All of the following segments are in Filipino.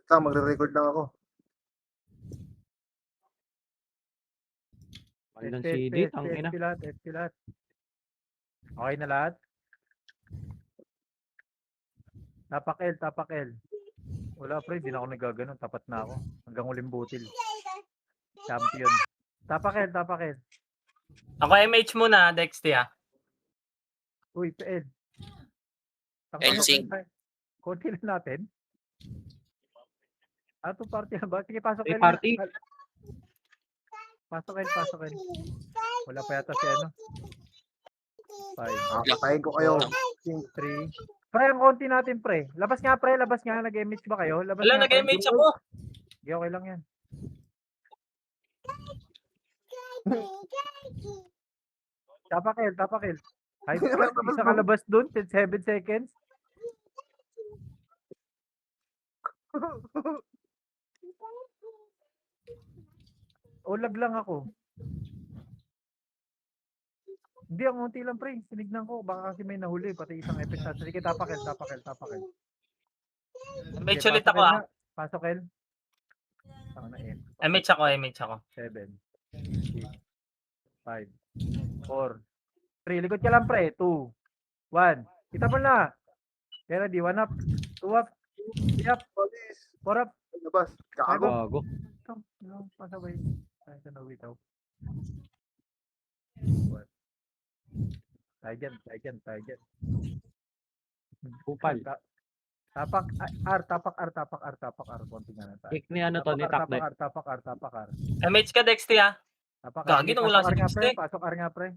Magre-record lang ako. Magandang SP, CD, SP, tangina. SP lahat, SP lahat. Okay na lahat? Tapak L, tapak L. Wala pre, di na ako nagaganon. Tapat na ako. Hanggang uling butil. Champion. Tapak L, tapak L. Ako MH muna, Dexty ah. Uy, PL. L-Sync. Konti na natin. Ato party na ba? Sige, pasok May L. nga. party. Pasok L, pasok L. Wala pa yata si ano. 5, Patayin ko kayo. 3. Pre, ang konti natin pre. Labas nga pre, labas nga. Nag-MH ba kayo? Labas Wala, nga pre. nag-MH ako. Sige, okay lang yan. Tapak L, tapak L. Ay, isa kalabas dun, 7 seconds. Ulag lang ako. Hindi, ang unti lang pre. Sinignan ko. Baka kasi may nahuli. Pati isang epic. Sige, tapak L, tapak L, tapak L. MH Sige, ulit pasok ako L ah. nga. Pasok L. Saka na N. MH ako, MH ako. 7, 6, 5, 4, 3. Likod ka lang pre. 2, 1. Kita mo na. Kaya ready. 1 up. 2 up. 3 up. Police. 4 up. Labas. Gago. Gago. No, pasaway. Ay, ito na witaw. Tayo dyan, tayo dyan, tayo dyan. Kupal. Tapak R, tapak R, tapak R, tapak R. Konti nga na tayo. Kick ni ano to, ni Takde. Tapak R, tapak R, tapak R. MH ka, Dexty ah. Tapak Gagi, nawala si nga pre, Dexter. pasok R nga pre.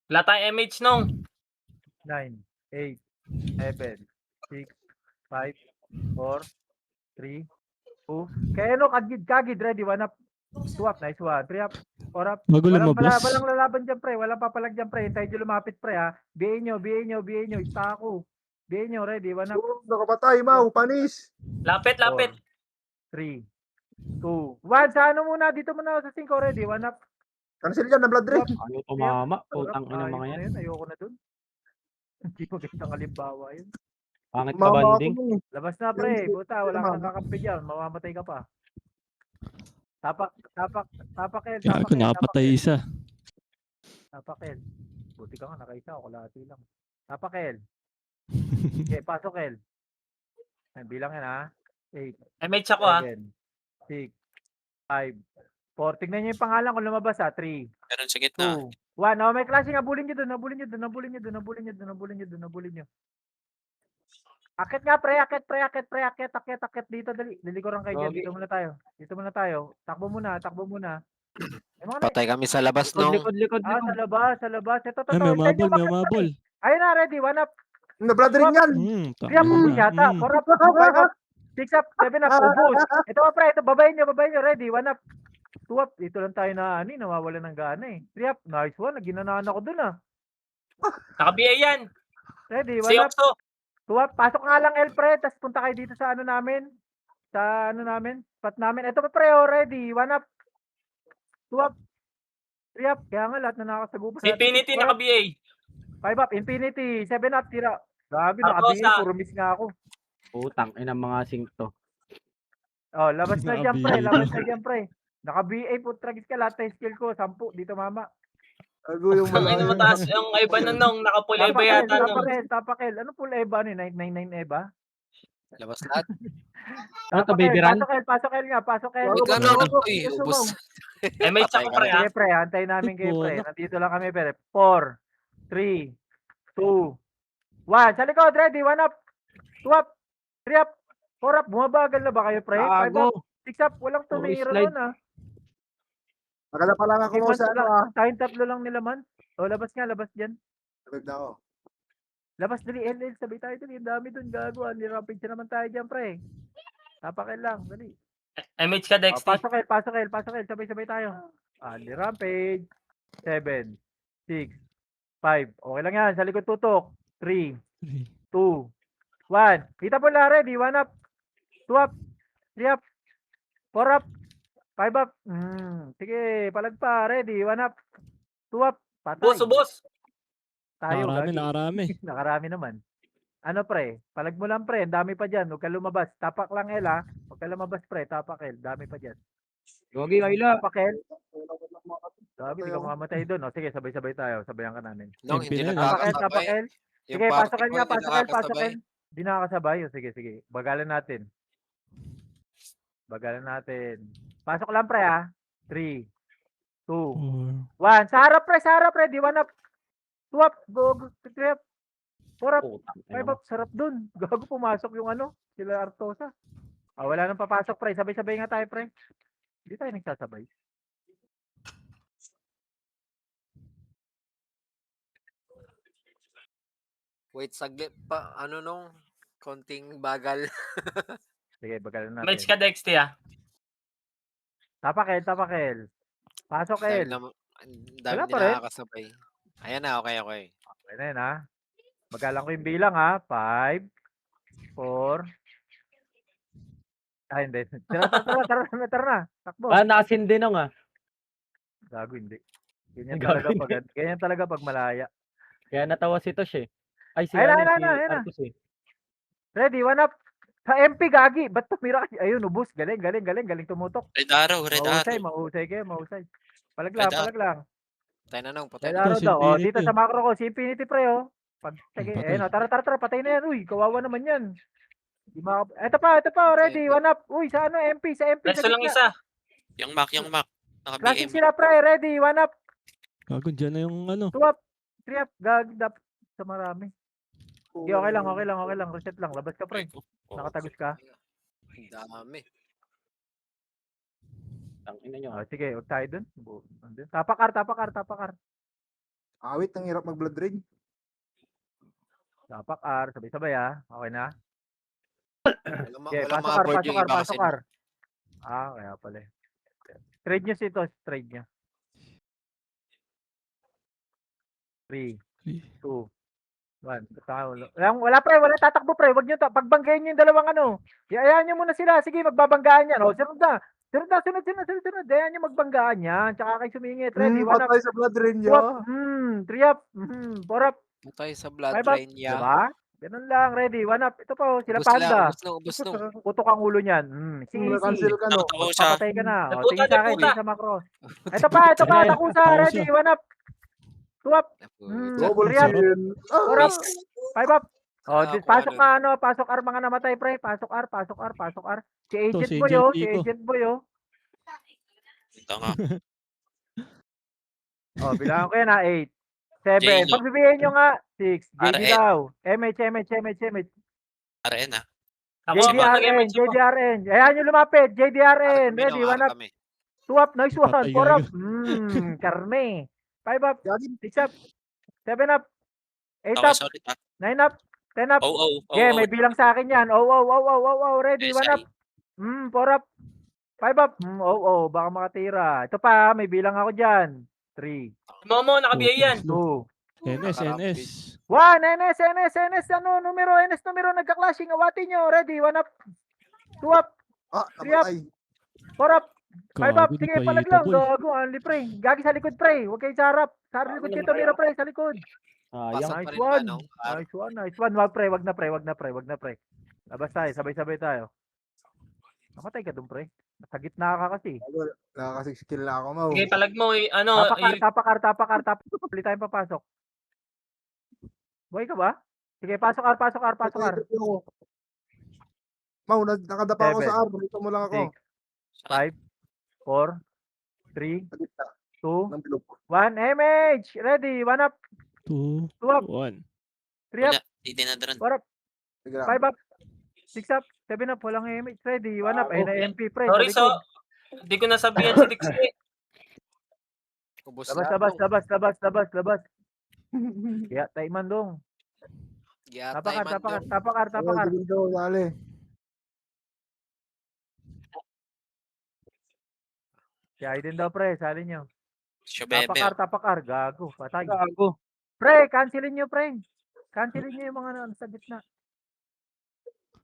Wala tayong MH nung. 9, 8, 7, 6, 5, 4, 3, 2. Kaya ano, kagid, ready, 1 up. 2 up, nice one. 3 up, 4 up. Magulo mo, boss. Walang lalaban dyan, pre. Walang papalag dyan, pre. Hintay nyo lumapit, pre, ha. BA nyo. Ista ako. BA nyo, ready, 1 up. Nakapatay, Mau. Panis. Lapit. 3, 2, 1. Sa ano muna? Dito muna sa 5, ready, 1 up. Cancel yan na blood red. Ano tumama? Putang ina mga yan. Ayoko na dun. Hindi magandang halimbawa yun. Pangit ka Mama ako banding. nun eh. Labas na, pre. Buta, wala ka Mama. nang kakampi dyan. Mamamatay ka pa. Tapak L. Gago, nakapatay isa. Tapak L. Buti ka nga, nakaisa ako. Kalahati lang. Tapak L. Okay, pasok L. Ay, bilang yan, ha. 8, MH ako ah. 7, 6, 5, 4. Tignan nyo yung pangalan kung lumabas, ha. 3, Meron sa gitna. 2, 1. Oh, may klase nga. Bulin nyo dun. Akit nga, pre. Akit dito. Dali ko lang kayo dyan. Okay. Dito muna tayo. Takbo muna. May mga Patay kami sa labas nung. Likod. sa labas. Ito, Ay, may umabol. Ayun na, ready. 1 up. Na blood red yan. 3 up, ubus yata. 4 up, 5 up, 6 up, 7 up, ubus. Ito, pre. Ito, babayin nyo. Ready. 1 up. 2 up. Dito lang tayo na, nawawala ng gana eh. 3 up. Nice one. Naginanaan ako dun, ah. Naka-BA yan. Ready. Si 1 up. Oxo. 2 up. Pasok nga lang, El, pre. Tapos punta kayo dito sa ano namin. Spot namin. Ito pa, pre. Ready. 1 up. 2 up. 3 up. Kaya nga lahat na nakakasagupa Si Infinity naka-BA. 5 up. Infinity. 7 up. Tira. Gabi, Arrosa. nakabingin. Puro miss nga ako. Putang ina mga singto. Oh, labas na dyan, pre. Nakabingin. Naka-BA po. Tragis ka. Lahat ng skill ko. 10. Dito, mama. Gago yung Ang ina mataas. Ang iba na nung. Naka-full Eva yata nung. Tapak L. Ano full Eva? 999 Eva? Labas lahat. Ano to, baby run? Pasok L nga. Ikaw na ubus. MH ako pre ah. Sige, pre. Antay namin kayo, pre. Ito, Nandito lang kami, pre. 4, 3, 2, 1. Sa likod, ready. 1 up. 2 up. 3 up. 4 up. Bumabagal na ba kayo, pre? 5 up. Gago. 6 up. Walang tumiro slide. nun, ah. Magala pa lang ako mo sa ano ah. Tayong tatlo lang nila, man. O, labas nga. Labas dyan. Sabag na ako. Labas dali, LL. Sabi tayo dali. Ang dami dun, gago. Nirampage naman tayo dyan, pre. Tapakin lang. Dali. MH ka, Oh, Dexty. pasok L. Sabay-sabay tayo. Ali Rampage. 7, 6, 5. Okay lang yan. Sa likod tutok. 3, 2, 1. Kita po lang, ready. 1 up. 2 up. 3 up. 4 up. 5 up. Sige, palag pa. Ready. 1 up. 2 up. Patay. Ubos. Tayo, Nakarami, gagi. nakarami. Nakarami naman. Ano pre? Palag mo lang pre, ang dami pa dyan. Huwag ka lumabas. Tapak lang El ha. Huwag ka lumabas pre, tapak El. Dami pa dyan. Gogi, Ayla. Tapak El. Dami, di ka mamamatay doon. O sige, sabay-sabay tayo. Sabayan ka namin. Nung Tempe hindi na yun, Tapak El, tapak nakakasabay. El. Yung Sige, party pasok El ko, nga, hindi pasok El, pasok nakakasabay. El. Di nakakasabay. O sige, sige. Bagalan natin. Bagalan natin. Pasok lang pre ha. 3, 2, 1. Sa harap pre. Di one up. 2 up. Go. 3 up. 4 up. Putang ina 5 mo. up. Sarap dun. Gago pumasok yung ano. Sila Artosa. Wala nang papasok pre. Sabay-sabay nga tayo pre. Hindi tayo nagsasabay. Wait, saglit pa. Ano nung? Konting bagal. Sige, bagalan Mates natin. ka, Dexty ah. Tapakel. Pasok Dami El. na, dami Wala hindi pa rin. nakakasabay. Ayan na, okay. Okay na yun ha. Magalang ko yung bilang ha. 5, 4. Hindi. Tara na. Takbo. Nakasindi nung ah. Gago, hindi. Ganyan Gago, talaga pag, hindi. ganyan talaga pag malaya. Kaya natawa si Tosh eh. Ay, si Ayun na, ano, ayun si na, ayun na. Arcos eh. Ready, one up. Sa MP, gagi. Ba't tumira ka? Ayun, ubus. Galing tumutok. Red arrow. Mahusay kayo. Palag lang. Tayo na nung, Red patay na. arrow si daw. O, Infinity. dito sa macro ko, si Infinity pre, oh. Sige, Patay. ayun, tara, patay na yan. Uy, kawawa naman yan. Ito pa, ready, one up. Uy, sa ano, MP, sa Resto lang gitna. isa. Yung Mac. Classic Naka-BM. sila pre, ready, one up. Gago, dyan na yung ano. 2 up, 3 up, gagi, dapat sa marami. Sige, okay lang, reset lang. Labas ka pre, nakatagos ka. Ang dami. Tangina nyo. Sige, huwag tayo dun. Tapakar. Awit, ang hirap mag-blood raid. Tapakar, sabay-sabay ha. Okay na? Okay, Walang mga board yung iba kasi. pasok. Kaya pala. Trade nyo ito, trade nyo. 3, 2, 1. Wala pre, wala tatakbo pre. Wag nyo pagbanggayin nyo yung dalawang ano. Hayaan nyo muna sila. Sige, magbabanggaan yan. Sunod na. Sunod. Hayaan nyo magbanggaan yan. Tsaka kayo sumingit. Ready, one up. Patay sa blood raid 2 nyo. up. 3 up. 4 up. Patay sa blood 5 up. drain niya. Diba? Ganun lang. Ready, one up. Ito po, sila Ubus Panda. ubus nung. Putok ang ulo niyan. Cancel ka no. Nakatawa siya. Papatay ka na. O, Nagputa, tingin sa akin, nagputa. tingin sa macro. Ito pa, takusa. Takusa. Ready, one up. 2 up. Double 3 up. kill. 4 up. 5 up. Pasok Kuha ka, pasok R mga namatay, pre. Pasok R. Si Agent si Boy, Angel oh. Si Pico. Agent Boy, oh. Ito nga. Bilangan ko yan, ha. 8, 7. J-Lo. Pagbibigyan nyo nga. 6. JD RN. daw. MH. RN ah. Ako ako nag-MH ako. JDRN. Ayan yung lumapit. JDRN. Kami Ready, nung 1 up. kami. 2 up. Nice one. Patay 4 up. gago. Karne. 5 up. Gagi. 6 up. 7 up. 8 Okay, up. sorry. 9 up. 10 up. Okay, may bilang sa akin yan. Ready, 1 up. 4 up. 5 up. Baka makatira. Ito pa, may bilang ako dyan. 3, Momo, naka-BA yan. 2, NS. 1. NS. NS numero. Nagka-clashing. Awatin nyo. Ready, 1 up. 2 up. Three up. Namatay. 4 up. 5 up. Gago, di Sige, pa palag hita, lang. boy. Gago, only pre. Gagi sa likod, pre. Huwag kayo sa harap. Sa likod kayo tumira, pre. Sa likod. Sayang. Pasok pa Nice rin ba, one. no? Nice one. Wag pre. Labas tayo. Sabay-sabay tayo. Namatay ka dun, pre. Sa gitna ka kasi. Nakaka 6 kill na ako, Mau. Sige, palag mo, ano, Tapakar. Ulit tayong papasok. Buhay ka ba? Sige, pasok R. Mau, nakadapa ako 7, sa R. Dito mo lang ako. 5, 4, 3, Sa gitna 2, ng bilog. 1. MH. Ready. 1 up. 2, 2 up. 1. 3 up. Hindi dinadaran. 4 up. Sige lang. 5 up. 6 up. 7 up. Walang MH. Ready. 1 up. Ayun na Okay. MP, pre. sorry, Sa likod. hindi ko nasabihan si Dexty. Ubus Labas. Kaya, taiman dong. Tapakar. Dito, dali. Kaya din daw, pre. Sali nyo. Shobebe. Tapakar. Gago. Patay. Gago. Pre, cancelin nyo, pre. Cancelin nyo yung mga sa gitna.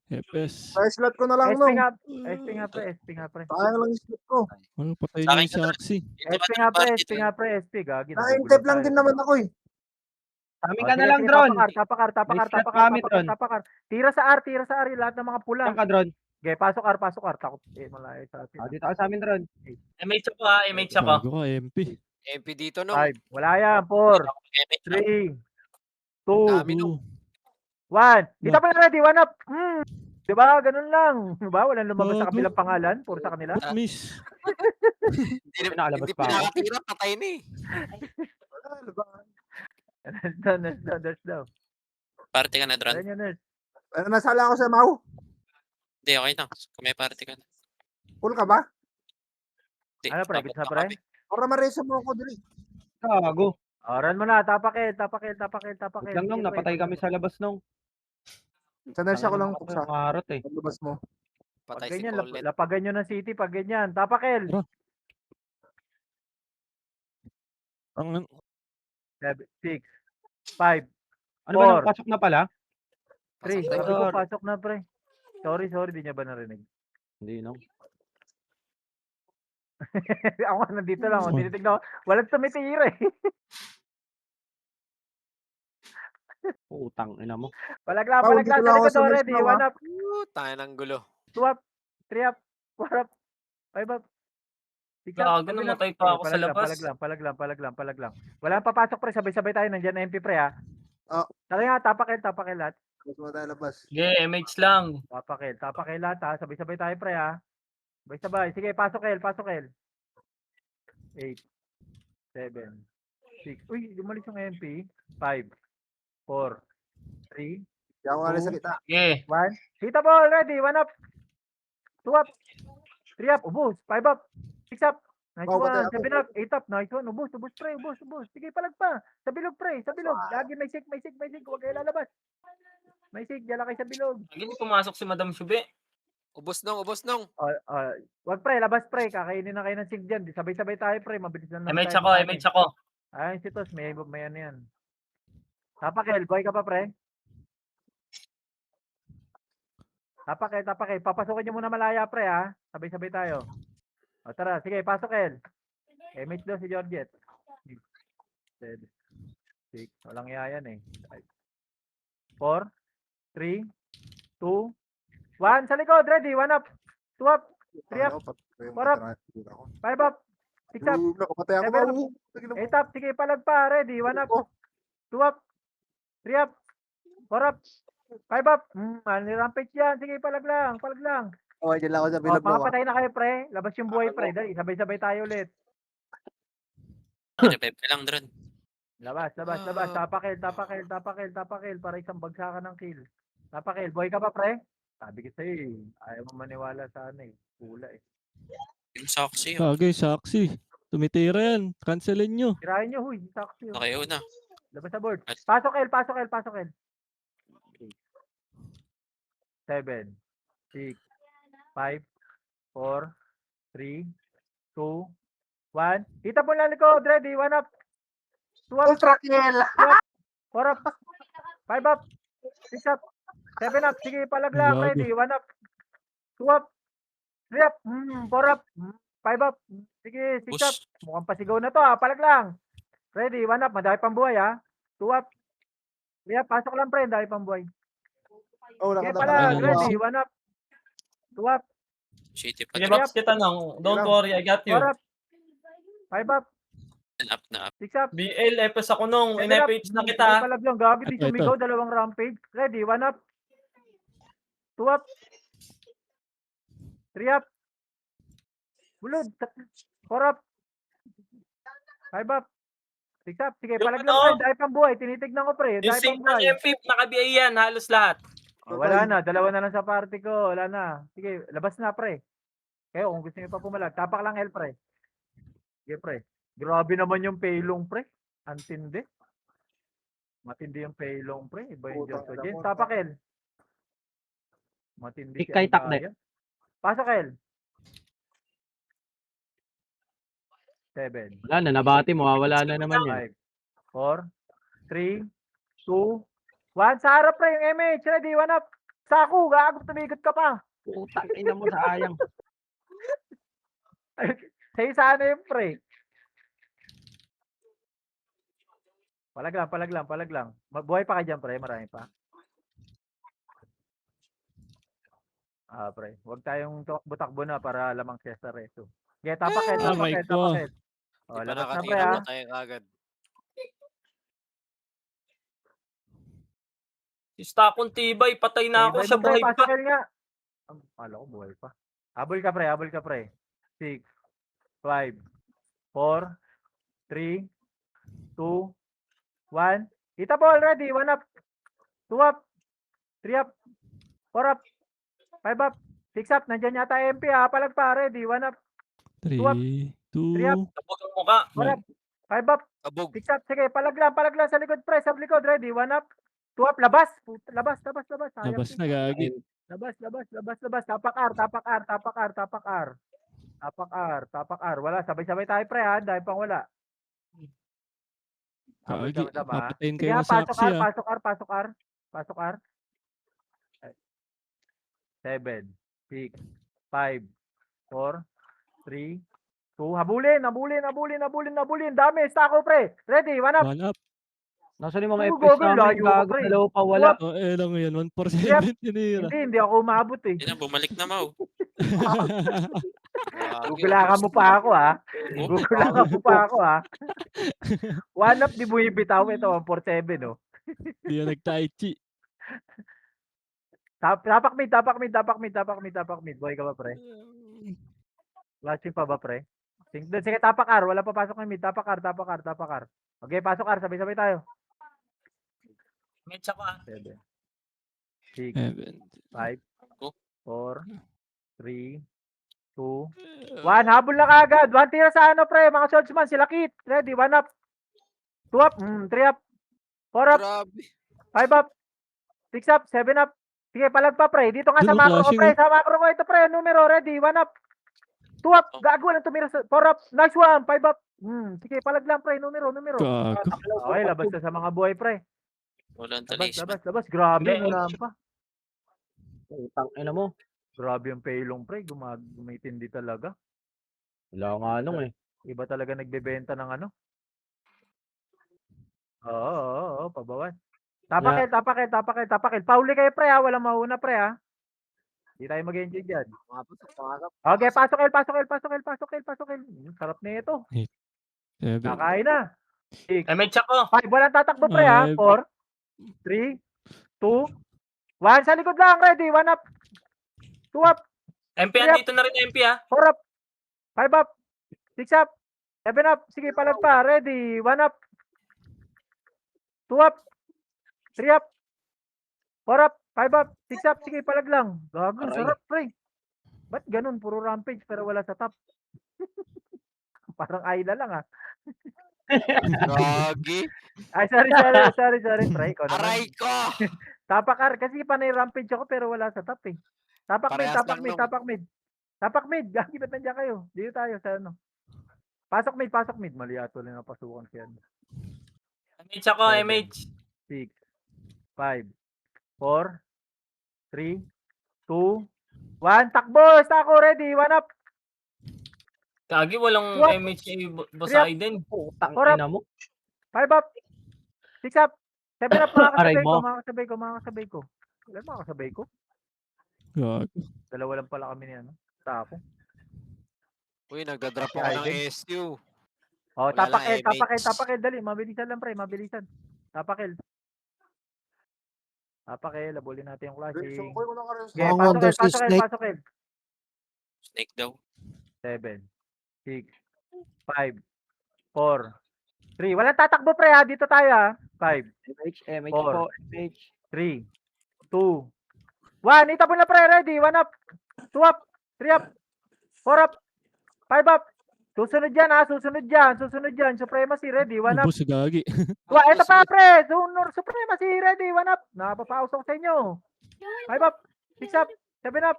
FS. Sa slot ko na lang, SP no. nga, pre. Sayang lang yung slot ko. Ano, patay Sa na akin yung Saxy. SP nga, pre. Gagi. Naka-intep lang din naman ako eh. Amin Oh, ka na sige, lang, sige, Dron. tapakar. May slot kami, Dron. Tira sa R, yung lahat ng mga pula. Saan ka, Dron? Okay, pasok R. Takot, malayo sa atin. Dito ka sa amin, Dron. MH ako ha, MH ako. Bago ka, MP. MP dito nung. 5, wala yan, 4, MH 3, ako. 2, Dami nung. 1. Kita pa na ready, 1 up. Diba? Ganun lang. Diba? Walang lumabas sa Bago. kabilang pangalan. Puro sa kanila. What miss? Hindi Nakalabas hindi pa ako. pinakatira, patay na eh. Wala, laban. Nurse daw. Party ka na, Dron. Ayan yun, nurse. Ano, nasala ako sa Mau? Hindi, okay na. Kung may party ka na. Full ka ba? Hindi, Ano, pre? abot Gitna, na pre? kami. Para ma-resume mo ako dili. Gago. Run mo na. Tapakil. Wait lang nung, napatay kami sa labas nung. Sa nurse ako lang Tangina, puksa. Mangarot eh. Paglabas mo. Pag Patay si ganyan, Colin. lapagan nyo ng city. Pag ganyan. Tapakil. Ang 6, 5, Ano ba, Four. pasok na pala? 3. Pasok na. Sabi ko, pasok na, pre. Sorry. Di niya ba narinig? Hindi, no. Ako nga nandito lang. Oh. Tinitignan ko. Walang tumitira eh. Utang, ina mo. Palaglang. Paul, dito lang ako Sa sa likod nurse already. mo, 1 up. Tayo ng gulo. 2 up. 3 up. 4 up. 5 up. 6 up. Gago, namatay pa ako sa labas. Palaglang. Wala pa pasok, pre. Sabay-sabay tayo. Nandiyan na MP, pre, ha? Oh. Tara nga, tapakil lahat. Labas mo tayo labas. Yeah, MH lang. Tapakil lahat, ha? Sabay-sabay tayo, pre, ha? Sabay-sabay. Sige, pasok, El. 8, 7, 6. Uy, lumalis yung MP. 5, 4, 3, Kaya ako nga sa kita. Yeah. 1. Kita ball, ready. 1 up. 2 up. 3 up. Ubus. 5 up. 6 up. Nice Oh, patay one. ako. 7 up. 8 up. Nice one. Ubus, pre. Ubus. Sige, palag pa. Sa bilog, pre. Sa bilog. Lagi may sig. Huwag kayo lalabas. May sig. Diyan lang kayo sa bilog. Hindi pumasok si Madam Shube. Ubos nung. Wag, pre. Labas, pre. Kakainin na kayo ng sig dyan. Sabay-sabay tayo, pre. Mabilis lang naman MH tayo ako, kumain. MH ako. Ayun si Tos. May ano yan. Tapakil. Boy ka pa, pre. Tapakil. Papasukin nyo muna malaya, pre, ha? Sabay-sabay tayo. O, tara. Sige, pasok, El. MH daw si Georgette. 7, 6. Walang iya yan, eh. 4, 3, 2, 1. Sa likod. Ready. 1 up. 2 up. 3 up. 4 up. 5 up. 6 up. Nakapatay ako. 7 up. Mau. 8 up. Sige, palag pa. Ready. 1 up. 2 up. 3 up. 4 up. 5 up. Rampage yan. Sige, palag lang. Okay, dyan lang ako sa O, bilog mo. mga patay na kayo, pre. Labas yung buhay, pre. Dali, sabay-sabay tayo ulit. Revive ka lang, Dron. Labas. Tapakil. Para isang bagsakan ng kill. Tapakil. Buhay ka pa, pre? Sabi ko sa'yo, eh. Ayaw mo maniwala sa ano, eh. Pula, eh. Yung Soxy, Bagay, saksi. Tumitira yan. Cancelin nyo. Tirahin nyo, huy. Taxi, oh. nakauna. Labas sa board. At- Pasok, El. 7, 6, 5, 4, 3, 2, 1. Kita po lang likod. Ready. 1 up. 2 up. Ultra kill! 4 up. 5 up. 6 up. 7 up. Sige, palag lang. Gago. Ready. 1 up. 2 up. 3 up. 4 up. 5 up. Sige, 6 up. Push. Mukhang pasigaw na to, ha. Palag lang. Ready. 1 up. Madami pang buhay, ha. 2 up. 3 up. Pasok lang, pre. Madami pang buhay. Oh, Sige, nakadapa palag. Ano, Ready. 1 up. 2 up. Shitty pa, Sige, Dron. Maps kita nang. Don't worry, I got you. 4 up. 5 up. Up na up. 6 up. BL, epos ako nung. 7 up. In-FH na Sige, kita. palag lang. Gabi, di Ito. sumigaw. Dalawang rampage. Ready. 1 up. 2 up. 3 up. Bulod. 4 up. 5 up. 6 up. Sige, Yung palag lang, ano? pre. Dahil pang buhay. Tinitignan ko, pre. Yung Dahil pang sync ng buhay. MP, naka-BA yan, halos lahat. Oh, wala na. Dalawa na lang sa party ko. Wala na. Sige, labas na, pre. Kayo, kung gusto niyo pa pumalag, tapak lang, El, pre. Sige, pre. Grabe naman yung paylong, pre. Antindi. Matindi yung paylong, pre. Iba yung Putang Diyos. ina James, mo. tapak, El. Matindi si Ikay takde. Andaya. Pasok, El. 7, Wala na, nabati mo. Wala na naman yan. 5, 4, 3, 2, 1. Sa harap, pre. Yung MH. Ready, 1 up. Saku, gago, tumigot ka pa. Utang, ina mo sa ayang. Sa'yo sana yung pre. Palag lang. Buhay pa ka dyan, pre. Marami pa. Pre. Huwag tayong takbo-takbo na para lamang siya sa reso. Okay, tapakit. Aray ko. Oh, Di pa labas na, pre, nakatira ha? pa tayo agad. Si Stakon tibay, patay na ako Tibay sa mo, pre. buhay pa. Pasokil nga. Kala ko buhay pa. Habol ka, pre. 6, 5, 4, 3, 2, 1. Kita ball, ready. 1 up. 2 up. 3 up. 4 up. 5 up. 6 up. Nandiyan yata MP, ha? Palag pa, ready. 1 up. 3, Three 2, Sabog ang muka. 4 up. 5 up. Kabog. 6 up. Sige, palag lang sa likod, pre. Sa likod, ready. 1 up. 2 up. Labas. Labas. Sayang, labas pre. na gagi. Labas. Tapak R. Wala. Sabay-sabay tayo, pre, ha? Dahil pang wala. Gagi. Habol ha? Papatayin Sige, kayo ha, ng Saksi ah. Pasok R. 7, 6, 5, 4, 3, 2. Habulin. Dami. Stako, pre. Ready. 1 up. 1 up. Nasaan yung mga Ano, FPS gagawin? namin? Layo ka, Gago, pre. dalawa pa wala. Oh, lang yun. 1 for Yep. 7 tinira. Hindi ako umabot, eh. Yan na, bumalik na, Mau. Gugulakan mo pa ako, ha? Gugulakan mo pa ako, ha? 1 up, di mo ibitaw. Ito, 1 for 7, oh. Hindi yan nag-tai chi. Tapak mid. Boy ka ba, pre? Watching pa ba, pre? Sige, tapak R. Wala pa pasok ng mid. Tapak R. Okay, pasok R. Sabay-sabay tayo. Medsa ko ah. 7, 6, 7. 5, Oh. 4, 3, 2, 1. Habol na kagad. 1 tira sa ano, pre. Mga swordsman. Sila Kit. Ready. 1 up. 2 up. 3 up. 4 up. Grabe. 5 up. 6 up. 7 up. Sige, palag pa, pre. Dito nga sa Yun, macro ko, flashing, pre. Sa macro ko ito, pre. Numero. Ready. 1 up. 2 up. Gago lang tumira sa 4 up. Nice one. 5 up. Sige, palag lang, pre. Numero. Gago. Okay, labas na sa mga buhay, pre. Walang Labas. talisman. Grabe. Hindi, Wala pa. Utang ina mo. Grabe yung paylong, pre. Gumitindi talaga. Wala nga nung eh. Iba talaga nagbebenta ng ano. Oo, pabawan. Tapakil. Pauli kayo, pre, ha. Walang mauna, pre, ha. Hindi tayo mag-enjoy dyan. Pumasok. Okay, pasok, El. Sarap na ito. 7. Nakain na. 6, Medsa ko. 5. Walang tatakbo, pre, ha. 4, 3, 2, 1. Sa likod lang, ready. 1 up. 2 up. MP, Yep. andito na rin MP ah. 4 up. 5 up. 6 up. 7 up. Sige, palag pa. Ready. 1 up. 2 up. 3 up. 4 up. 5 up. 6 up. Sige, palag lang. Gago, Aray. sarap, pre. Ba't ganun? Puro rampage pero wala sa top. Parang Ayla lang, ha. Gagi. Ay, sorry, pre. Ikaw naman. Aray ko. Tapakar. Kasi panay rampage ako pero wala sa top, eh. Parehas lang nung- Tapak mid. Gagi, ba't nandiyan kayo? Dito tayo sa ano. Pasok mid. Mali ato lang ang pasukan siya. Medsa ko, 7, MH. 6, 5, 4, 3, 2, 1. Takbo! Stako, ready. 1 up. Kagi, walang What? MH Boss Aiden. Utang Correct. ina mo. 5 up. 6 up. 7 up. Aray mo. Makakasabay ko. Ilan makakasabay ko? Gago. Dalawa lang pala kami niyan. Tako. Uy, nagda-drop Si ako ng Aiden. SU. Oh, Wala lang, tapakil. Dali. Mabilisan lang, pre. Tapakil. Abulin natin yung clashing. Sungkoy mo ng kares. Okay, Mga Wonder si Snake. pasokil. Snake daw. 7, 6, 5, 4, 3. Walang tatakbo, pre, ha. Dito tayo, ha. 5, MH Four. po. MH. 3, 2, 1. Itapon na, pre. Ready. 1 up. 2 up. 3 up. 4 up. 5 up. Susunod dyan, ha. Susunod dyan. Supremacy. Ready. 1 up. Ubus sa gagi. Ito pa, pre. Supremacy. Ready. 1 up. Napapausok sa inyo. 5 up. 6 up. 7 up.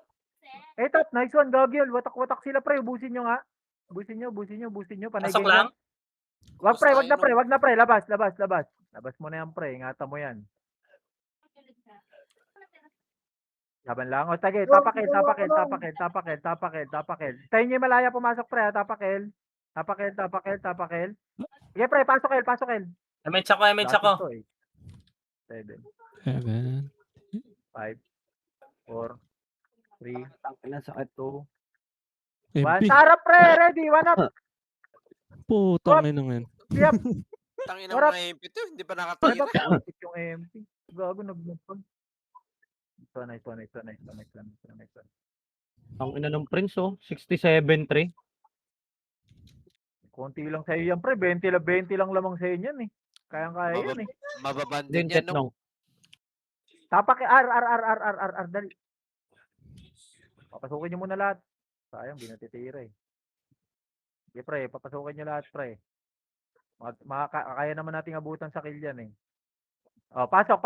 8 up. Nice one. Gagil. Watak-watak sila, pre. Busin nyo, nga. Busin nyo. Panay Pasok lang. Wag na, pre. Labas. Labas mo na yan, pre. Ingatan mo yan. Laban lang. O, sige. Tapakil. Tayo nyo yung malaya pumasok, pre. Ha? Tapakil. Sige, pre. Pasok, MH ako, MH ako. 7, 7. 5, 4, 3, Tangina sakit. 2, 1. MP. Sa harap, pre! Ready? 1 up! Putang ina nga. Yep! Tangin ng Sarap. mga MP to, hindi pa Five nakatira. up! Putik yung MP. Gago, nagmupag. Ito na. Ang ina ng Prince, oh. 67-3. Konti lang sa'yo yan, pre. 20 lang lamang sa'yo yan, eh. Kayang-kaya yan, eh. Mababandin Din yan, no? nung. Tapak, R, dali. Papasukin nyo muna lahat. Sayang, di natitira, eh. Okay, pre. Papasukin nyo lahat, pre. Kaya naman nating abutan sa kill yan, eh. Oh, pasok.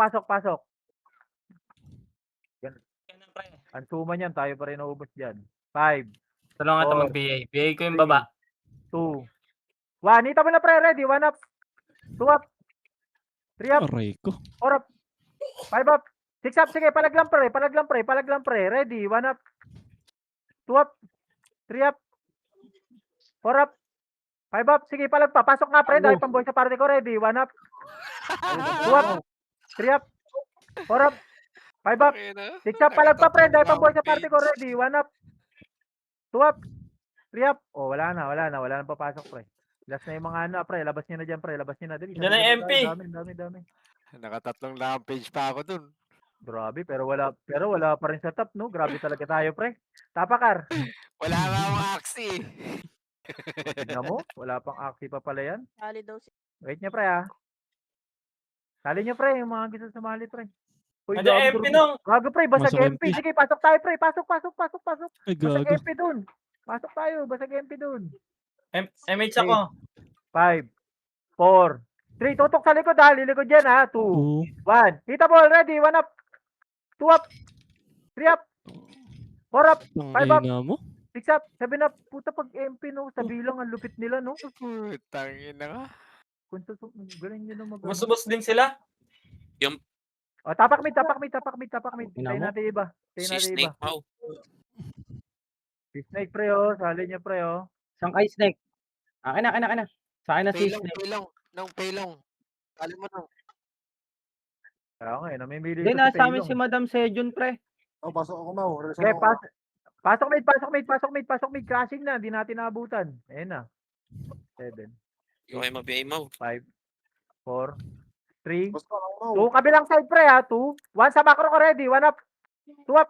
Yan ang pre. Ang suma niyan, tayo pa rin naubos dyan. 5, Tulungan ito Four. mag-BA. BA ko yung baba. 2, 1. Hita mo na, pre. Ready? 1 up. 2 up. 3 up. Aray ko. 4 up. 5 up. 6 up. Sige, palag lang, pre. Ready? 1 up. 2 up. 3 up. 4 up. 5 up. Sige, palag pa. Pasok nga, pre. Dahil pamboy sa party ko. Ready? 1 up. 2 up. 3 up. 4 up. 5 up. 6 up. Palag pa, pre. Dahil pamboy sa party ko. Ready? 1 up. 2 up. 3 up. Oh, wala na papasok, pre. Last na yung mga ano, pre. Labas nyo na dyan, pre. Dali. Yan ang MP. Dami. Nakatatlong rampage pa ako dun. Grabe, pero wala pa rin sa top, no? Grabe talaga tayo, pre. Tapakar. Wala nga akong aksi. Tignan mo, wala pang aksi pa pala yan. Sali daw si Wait niya, pre, ha. Sali niyo, pre, yung mga gusto sumali, pre. Uy, Nandiyan MP nung. Gago, pre, basag Masok MP. MP. Sige, pasok tayo, pre. Pasok. Ay, Basag gago. MP dun. Pasok tayo, basag MP dun. MH ako. 5, 4, 3, tutok sa likod, ha. Lilikod dyan, ha. 2, 2. 1. Hita ball, ready. 1 up. 2 up. 3 up. 4 up. Five up. Tangina mo. 6 up. 7 up. Puta, pag MP, no. Sa bilang, ang lupit nila, no. Tangin na nga. Kung galing nyo na mag- Musubos din sila. Oh, tapak mid. Ina Tayo mo. natin iba. Si Snake, Mau. Si Snake, pre, oh. Sali niya, pre, oh. Saan kay Snake? Akin na. Sa akin na si Snake. Paylong. Alam mo nung. Kaya nga, namimili Hindi, ito nasa si amin si Madam Sejun, pre. Oh, pasok ako, Mau. Relasyon Okay, ako. pasok mid. Crashing na, di natin naabutan. Ayan na. 7, Okay, mabiay, Mau. 5, 4, 3, Pasok ako, Mau. 2, kabilang side, pre, ha. 2, 1 sa macro ko, ready. 1 up. 2 up.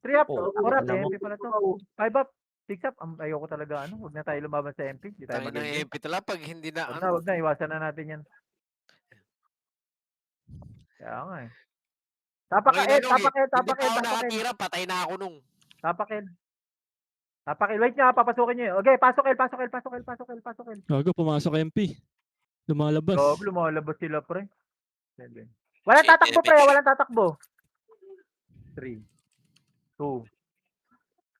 3 up. Oh, 4 up. alam mo. MP pala to. 5 up. 6 up. Ayoko talaga, ano. Huwag na tayo lumaban sa MP. Di tayo Tangin ng mag-MP. MP talaga pag hindi na. Huwag na. Iwasan na natin yan. Kaya nga, eh. Tapak, Hindi pa ako tapak. nakatira, patay na ako nung. Tapakil. Wait niya, papasukin niyo. Okay, pasok El. Gago, pumasok MP. Lumalabas. Gago, lumalabas sila, pre. 7. Walang tatakbo, pre. 3, 2,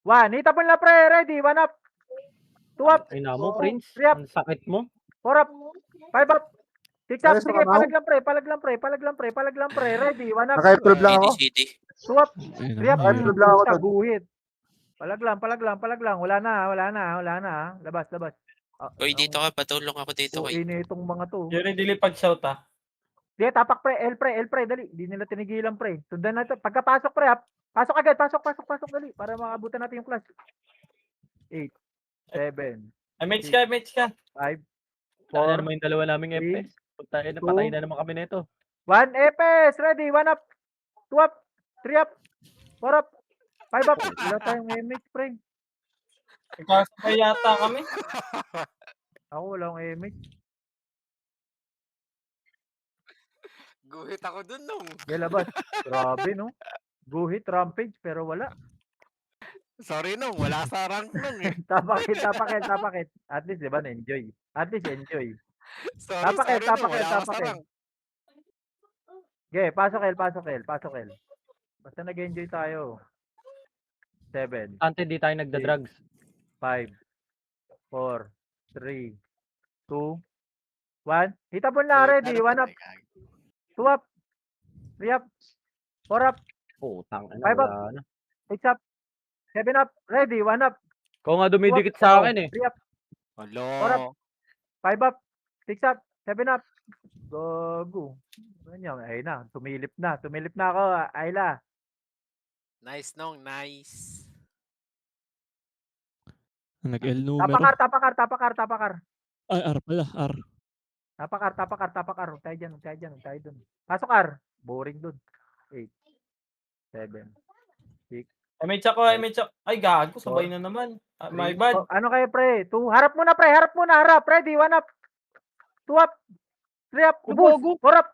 1. Hita po na, pre. Ready. 1 up. 2 up. Ay na mo, Prince. 3 up. Ang sakit mo. 4 up. 5 up. 6 up. Ayos Sige, ka, Mau. palag lang, pre. Ready. 1 up. Naka-F12 lang ako. City. 2 up. Ay, 3 up. naman. F12 lang ako. Puta, guhit. Palag lang. Wala na. Labas. Uy, dito ka. Patulong ako dito, So, kay. ini itong mga to. Yun dili pag-shout ah. Di, tapak, pre. L, pre. Dali. Di nila tinigilan, pre. Sundan natin. Pagkapasok, pre, ha. Pasok agad. Pasok. Dali. Para makabutan natin yung class. 8, 7, MH ka. 5, Saan na 4, naman yung dalawa naming three, FPS? Patay na naman kami nito. 1. EPS. Ready. 1 up. 2 up. 3 up. 4 up. 5 up. Wala tayong MH, pre. Ikasabay yata kami. Ako wala akong MH. Guhit ako dun nung. Labas. Grabe, no? Guhit, rampage, pero wala. Sorry nung, wala sa rank nung eh. Tapakit. At least, di ba, na-enjoy. Enjoy. Sorry Tapakit. nung, wala ako sa rank. Okay, pasok El. Basta nag-enjoy tayo. 7, Ante, di tayo nagda-drugs. 5, 4, 3, 2, 1. Hita po na, ready. 1 up. 2 up. 3 up. 4 up. Putang ina, Five up. wala na. 6 up. 7 up. Ready. 1 up. Kung nga dumidikit sa akin eh. 3 up. Hello. 4 up. 5 up. 6 up. 7 up. Gago. Ganyan, ayun na, sumilip na. Sumilip na ako, Ayla. Nice, Nong. Nice. Nag-L numero. Tapakar. Ay, R pala. R. Tapakar. Huwag tayo dyan. Pasok, R. Boring dun. 8, 7, 6, May check ko, may check. Ay, gago. Sabay na naman. My 3. bad. Oh, ano kayo, pre? 2. Harap muna, pre. Harap. Ready, 1 up. 2 up. 3 up. Ubus. 4 up.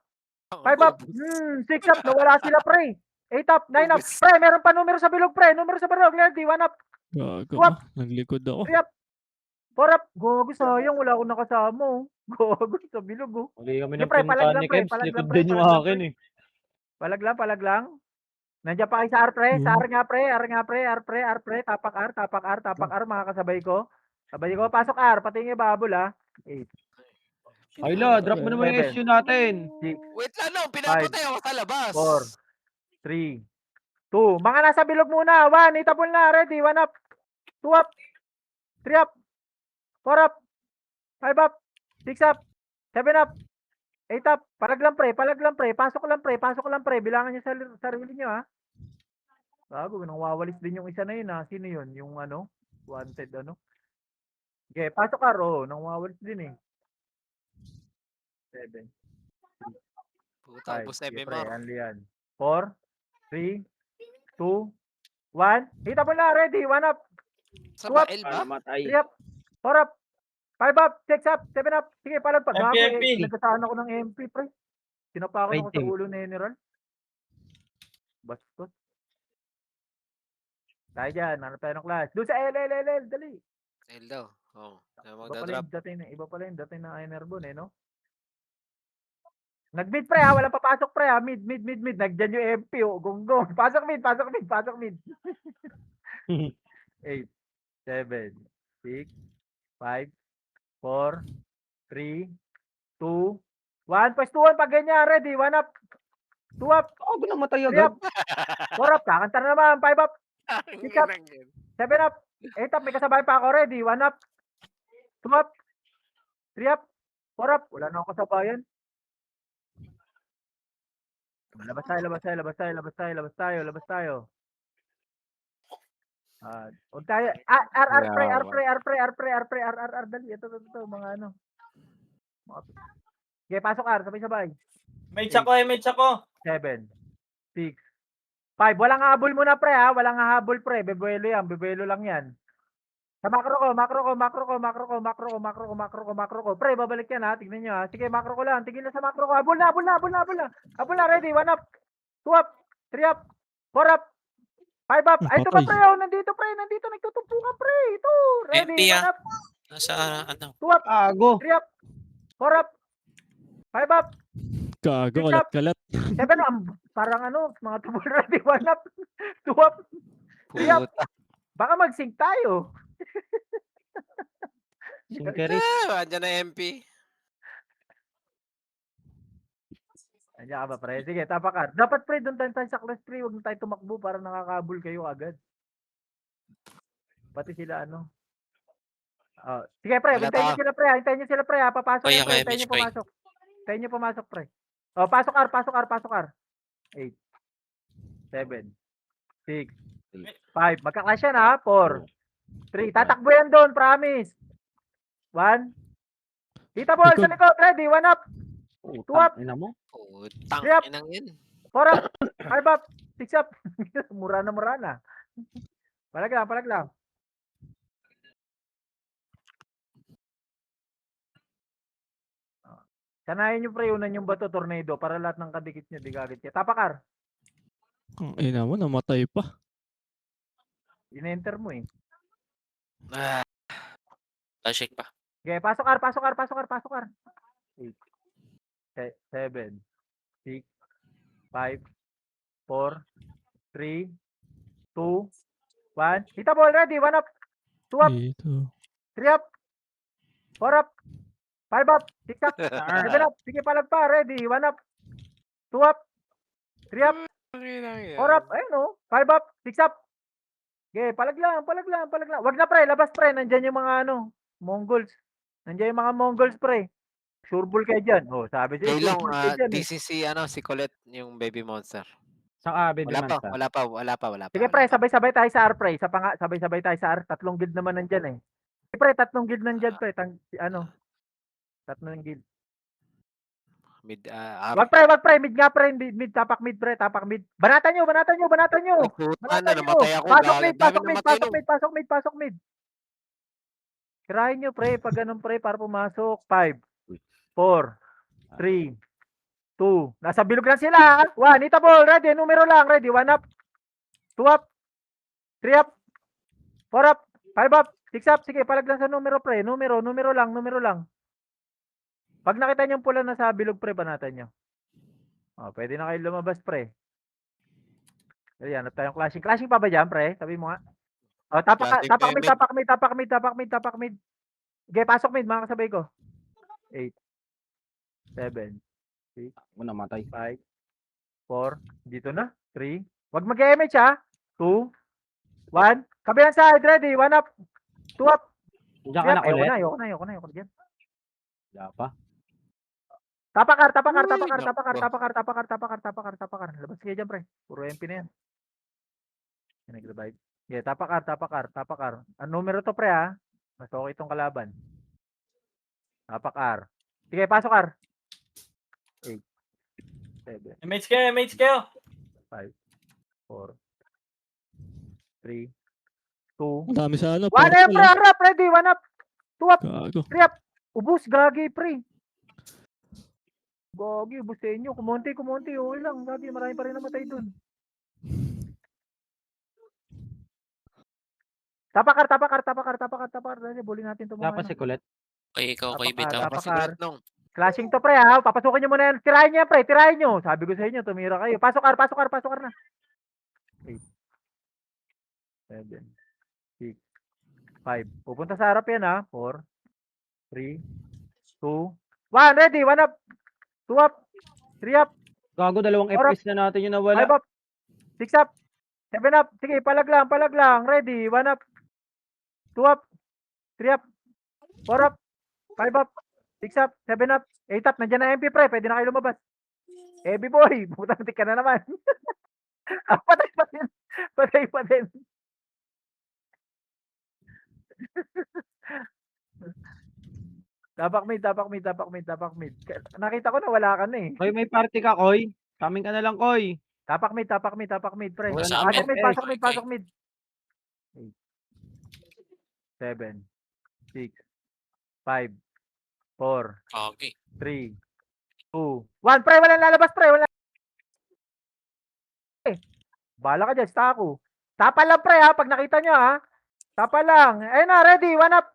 5 up. 6 up. Nawala sila, pre. 8 up. 9 up. Ubus. Pre, meron pa numero sa bilog, pre. Ready, 1 up. Gago. What? Naglikod ako. 3 up. 4 up. Gago, sayang. Wala akong nakasama, oh. Gago, sa bilog, oh. Mali kami Sige, ng pre, palag pinuntahan lang, ni pre, Kebs. palag Likod lang, pre, din yung palag lang, akin pre. eh. Palag lang. Nandiyan pa kayo sa R, pre. Sa Hmm. R nga, pre. Tapak R, mga kasabay ko. Sabay ko, pasok R. Pati yung babol, ah. 8, Ayla, drop mo naman yung 7, SU natin. 6, Wait lang, Nong. Pinapatay ako sa labas. 4, 3, 2. Mga nasa bilog muna. 1, itapon na. Ready, 1 up. 2 up. 3 up. 4 up. 5 up. 6 up. 7 up. 8 up. Palag lang, pre. Pasok lang, pre. Bilangan niyo sa sarili niyo, ha. Bago, nang wawalis din yung isa na yun, ha. Sino yun? Yung ano? Wanted, ano? Okay, pasok ka, ro. Nang wawalis din, eh. 7, Puta, 5. ubos Sige, pre. MMR. Anli yan. 4, 3, 2, 1. Hita mo na. Ready. 1 up. Sa Swap. Bael Para ba? matay. 3 up. 4 up. 5 up. 6 up. 7 up. Sige, palagpag. Gago, MP. nagkasaan ako ng MP, pre. Sinapakan ako sa Rating. ulo ni General. Bastos. Tayo dyan. Ano tayo ng class? Doon sa LLLL. Dali. El daw. Oh, na Iba pala magdadrop. yung dating na Enerbon, eh, no? Nag-mid, pre, ha? Walang papasok, pre, ha? Mid. Nagdyan yung MP, oh. Gonggong. Pasok mid. 8, 7, 6, 5, 4, 3, 2, 1. Pwestuhan pag ganyan. Ready. 1 up. 2 up. Ako namatay 3 agad. up. 4 up. Kakanta na naman. 5 up. Pick up. Ang ina yan. 7 up. 8 up. May kasabay pa ako. Ready. 1 up. 2 up. 3 up. 4 up. Wala na ako kasabayan. Labas tayo. Huwag tayo. R, dali. Ito, mga ano. Okay, pasok R. Sabay-sabay. May check ko. 7, 6, 5. Walang habol muna, pre, ha? Walang habol, pre. Bebuelo lang yan. Sa macro ko. Pre, babalik yan, ha? Tignan nyo, ha? Sige, macro ko lang. Tigil na sa macro ko. Habol na. Ready. 1 up. 2 up. 3 up. 4 up. 5 up. Ay, ito ba, pre? Oh, nandito. Nagtutumpukan, pre. Ito. Ready. MP, 1 up. Nasa ano? 2 up. Ago. 3 up. 4 up. 5 up. Gago. Pick up. Kalat. 7 up. Parang ano, mga tubol. Ready. 1 up. 2 up. 3 up. Baka mag-sync tayo. Sinkerit. Andyan na MP. Andiyan ka ba, pre? Sige, tapakar. Dapat, pre, doon tayo sa class, pre. Huwag na tayo tumakbo para nakakabul kayo agad. Pati sila, ano. Sige, pre. Wala Hintayin pa. nyo sila, pre. Ha? Papasok Kaya, yan, pre. kaya, Hintayin nyo Mitch, pumasok. Hintayin nyo pumasok, pre. Pasok R. 8, 7, 6, 5. Magka-clash yan, ha? 4, 3. Tatakbo yan doon, promise. 1. Dita ball, sa likod. Ready. 1 up. Utang, ina mo. Putang Yep. inang yun. 4 up. 5 up. 6 up. Mura na. Palag lang. Sanayin nyo, pre, unan yung bato tornado para lahat ng kadikit nyo, di gagit niya. Tapakar. Ang ina mo, namatay pa. In-enter mo, eh. Flashing pa. Okay, pasok R. 8, 7, 6, 5, 4, 3, 2, 1. Hita ball, ready. 1 up. 2 up. Dito. 3 up. 4 up. 5 up. 6 up. 7 up. Sige, palag pa. Ready. 1 up. 2 up. 3 up. 4 up. Ayun, no. 5 up. 6 up. Okay, palag lang. Wag na, pre. Labas, pre. Nandyan yung mga, Mongols. Nandiyan yung mga Mongols, pre. Sureball kayo dyan. Oh, sabi sa'yo, Jaylong, sureball kayo dyan, eh. DCC, si Colette, yung baby monster. Saka baby Wala pa, monster. wala pa. Sige, pre, sabay-sabay tayo sa R, pre. Isa pa nga, sabay-sabay tayo sa R. 3 guild naman nandyan, eh. Sige, pre, 3 guild nandyan, pre. Tatlong guild. Wag, pre. Mid nga, pre. Mid, tapak mid, pre. Tapak mid. Banatan nyo. Puta na, namatay ako. Pasok mid, Dami pasok mid, namatay pasok nung. mid, pasok mid, pasok mid. Tirahin nyo, pre. Pag ganun, pre, para pumasok. 5, 4, 3, 2. Nasa bilog lang sila. 1, hit the ball. Ready. Numero lang. Ready. 1 up. 2 up. 3 up. 4 up. 5 up. 6 up. Sige, palag lang sa numero, pre. Numero lang. Pag nakita nyo yung pula na sa bilog, pre, banatan nyo. Oh, pwede na kayo lumabas, pre. Ayan, hanap tayong clashing. Clashing pa ba dyan, pre? Sabi mo nga. Oh, tapak mid. Okay, pasok mid, mga kasabay ko. 8, 7, Ako namatay. 5, 4, dito na, 3. Wag mag-MH, ha? 2, 1. Kabilang side, ready, 1 up, 2 up. Diyan ka na ulit. Ayoko na dyan. Wala pa. Tapakar. Labas kayo dyan, pre. Puro MP na yan. Yan, nag-revive. Yeah, tapakar. Ang numero to, pre, ha? Mas okay itong kalaban. Tapakar. Sige, pasok, R. 8, 7, MH kayo. 5, 4, 3, 2. Ang dami sa ano. 1 purple, up, pre, harap, ready, 1 up, 2 up, Gago. 3 up. Ubus, gagi, pre. Gagi, ubus sa inyo. Kumonti, okay lang. Gagi, marami pa rin namatay dun. Tapakar. Dali, bully natin ito mga Dapat si Colette. Okay, ikaw kay Tapakar, bitaw. tapakar. Nung. Clashing to, pre, ha? Papasukin nyo muna yan. Tirahin nyo yan, pre. Tirahin nyo. Sabi ko sa inyo, tumira kayo. Pasok R na. 8, 7, 6, 5. Pupunta sa harap yan, ha? 4, 3, 2, 1. Ready, 1 up, 2 up, 3 up, Gago, 2 Orap. FPS na natin yung 5 nawala. up, 6 up, 7 up. Sige, palag lang. Ready, 1 up, 2 up, 3 up, 4 up, 5 up, 6 up, 7 up, 8 up. Nandiyan na MP, pre. Pwede na kayo lumabas. Heavy boy. Putang ka na naman. Patay pa din. Tapak mid. Nakita ko na wala ka na, eh. Koy, may party ka, Koy. Coming ka na lang, Koy. Tapak mid, pre. Wala na Pasok kami. mid. 8, 7, 6, 5, 4, Okay. 3, 2, 1. Pre, walang lalabas, pre. Bala ka dyan, stako. Tapa lang, pre, ha. Pag nakita nyo, ha. Tapa lang. Ayun na, ready. 1 up,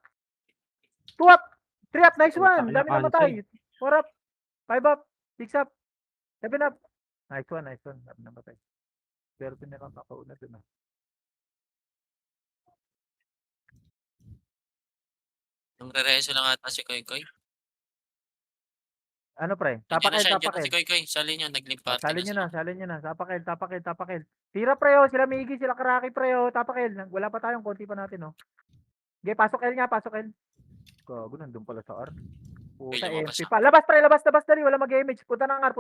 2 up, 3 up. Nice one. Dami na matay. 4 up, 5 up, 6 up, 7 up. Nice one. Dami na matay. Pero pinakang kakauna dun, ha. Nung re-reso lang ata si Koy Koy. Ano, pre? Nandiyan na Tapakil. si Koy Koy. Sali niyo, nag-leave party Salin na nyo sila. na. Tapakil. Tira, pre, oh. Sila Miggy, sila Karaki, pre, oh. Tapakil. Wala pa tayong konti pa natin, oh. Okay, pasok L nga. Gago, nandun pala sa R. Puta, Okay, lumabas MP na. pa. Labas, pre, labas, dali. Wala mag-image. Punta ng R.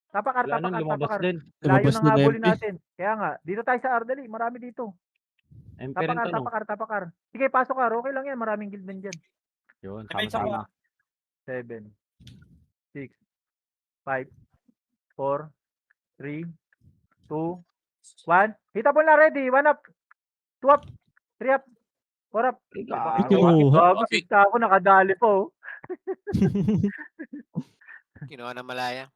Tapakar. Wala nun, lumabas din. Layo Lumabas ng din habulin MP. natin. Kaya nga, dito tayo sa R, dali. Marami dito. MP rin to, no? Tapakar. Sige, pasok R. Okay lang yan. Maraming guild din dyan. Yun, MH sama-sama. 7, 6, 5, 4, 3, 2, 1. Hita po na, ready. 1 up, 2 up, 3 up, 4 up. Gago, sista ako, nakadali po. Kinuha ng malaya.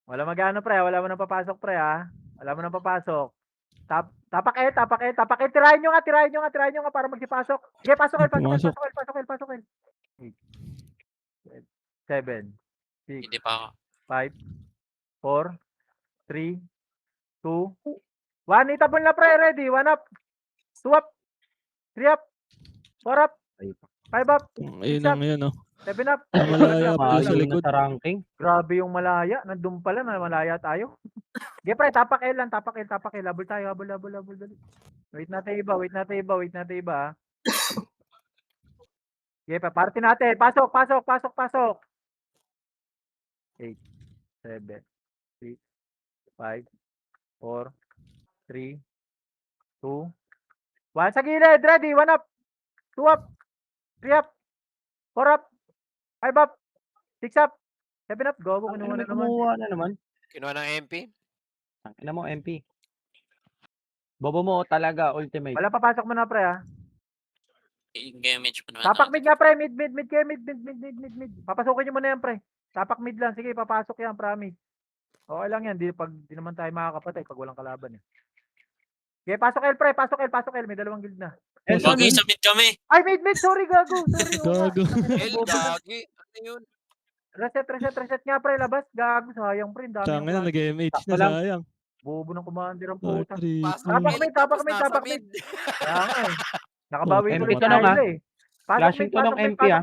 Wala mag-ano, pre. Wala mo nang papasok, pre, ha. Tapak eh. Tirahin nyo nga para magsipasok. Sige, pasok L. 7, 6, Hindi pa ako. 5, 4, 3, 2, 1. Itabon na, pre. Ready. 1 up, 2 up, 3 up, 4 up, 5 up, Ayun lang yan, oh. 7 up. Malaya pala sa Maayo na likod. sa ranking. Grabe yung malaya. Nandun pala na malaya tayo. Okay, pre. Tapak L lang. Habol tayo. Habol. Dali. Wait natin iba. Ha. Okay, pa. Party natin. Pasok. 8, 7, 6, 5, 4, 3, 2, 1. Sa gilid. Ready. 1 up. 2 up. 3 up. 4 up. 5 up. 6 up. 7 up. Gogo. Ang Kinuha ina, na may naman. kumuha na naman. Kinuha ng MP. Ang ina mo, MP. Bobo mo talaga, ultimate. Wala, papasok mo na, pre, ha. I-damage mo naman. Tapak mid nga, pre. Mid kayo. Mid. Papasukin nyo muna yan, pre. Tapak mid lang. Sige, papasok yan, promise. Okay lang yan. Di naman tayo makakapatay pag walang kalaban, eh. Okay, pasok L, pre. Pasok L. May dalawang guild na. Elson, Gagi, submit kami. Ay, mid. Sorry, gago. Sorry, oo nga. Gago. El, gagi. Ano yun? Reset nga, pre. Labas. Gago. Sayang, pre. Dami Tanga yung na, nag-MH Sakto na lang. sayang. bobo ng commander ang puta. 4-3. Pasok Tapak El, mid, tapos tapak nasa mid. mid. Kaya nga, eh. Nakabawi Oh, tuloy MP sa tulong, nila, eh. Flashing tulong, MP, ah.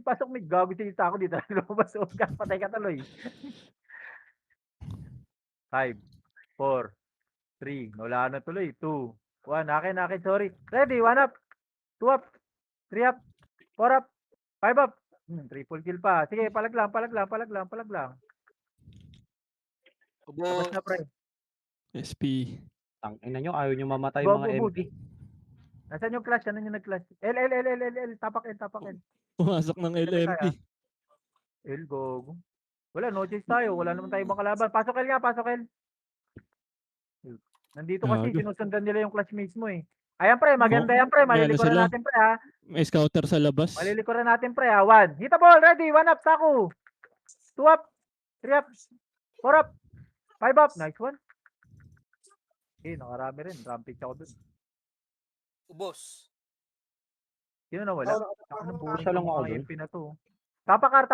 Pasok mid. Gago sinita ako dito. Lumabas ka. Patay ka tuloy. 5, 4, 3. Wala na tuloy. 2, 1. Akin. Sorry. Ready. 1 up. 2 up. 3 up. 4 up. 5 up. Triple kill pa. Sige, palag lang. Labas Ubos. na, pre. SP. Ang ina nyo, ayaw nyo mamatay Bobo, mga bobo. MP. Nasaan yung clash? Ano yung nag-clash? L. Tapak L. Pumasok ng LMP. L, gogo. Wala, no chase tayo. Wala naman tayo ibang kalaban. Pasok L. Nandito kasi, Gago. sinusundan nila yung clash mismo, eh. Ayan, pre. Maganda yan, pre. Malilikuran sila. natin, pre, ha. May scouter sa labas. Malilikuran natin, pre, ha. 1. Hit the ball. Ready. 1 up. Saku. 2 up. 3 up. 4 up. 5 up. Nice one. Okay, nakarami rin. Rampage ako dun. Ubos. Sino na wala? Ano buhay Isa lang ng ako mga dun. MP na to? Tapakar.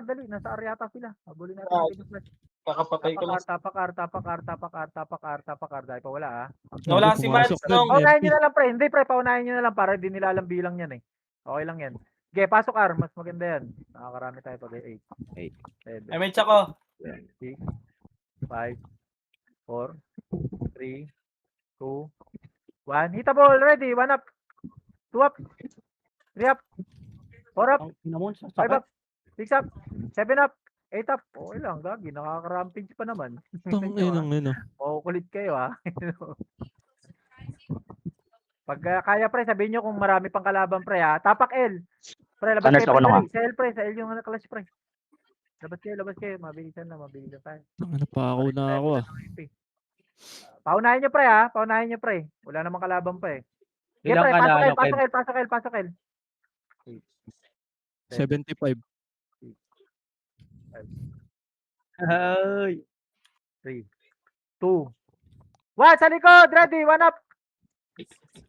Dali. Nasa aryata sila. Habulin natin natin yung flash. Kakapatay ko lang. Tapakar. Dahil pa wala, ha. Nawala si Pumasok Mans din, nung. Paunahin MP. nyo na lang, pre. Hindi, pre. Paunahin nyo na lang para di nila alam bilang yan, eh. Okay lang yan. Okay, pasok, R. Mas maganda yan. Nakakarami tayo pag 8. 7, Ay, may tsako. 6, 5, 4, 3, 2, 1. Hit the ball. Ready. 1 up. 2 up. 3 up. 4 up. Ang ina mo, 5 sakit. up. 6 up. 7 up. 8 up. Okay lang, gagi. Nakaka-rampage pa naman. Tang inang ino. Kulit kayo, ha. Pag kaya, pre, sabihin nyo kung marami pang kalaban, pre, ha. Tapak L. Pre, labas Anas kayo, ako pre. na Dali. Sa L, pre. Sa L yung clash, pre. Labas kayo. Mabilisan tayo. Tanga na pa ako na ako ah. Paunahin nyo, pre, ha. Paunahin nyo, pre. Wala namang kalaban pa, eh. Okay, Ilang pre. ka na, Pasok L. 75. Ay. 3, 2, 1. Sa likod. Ready. 1 up.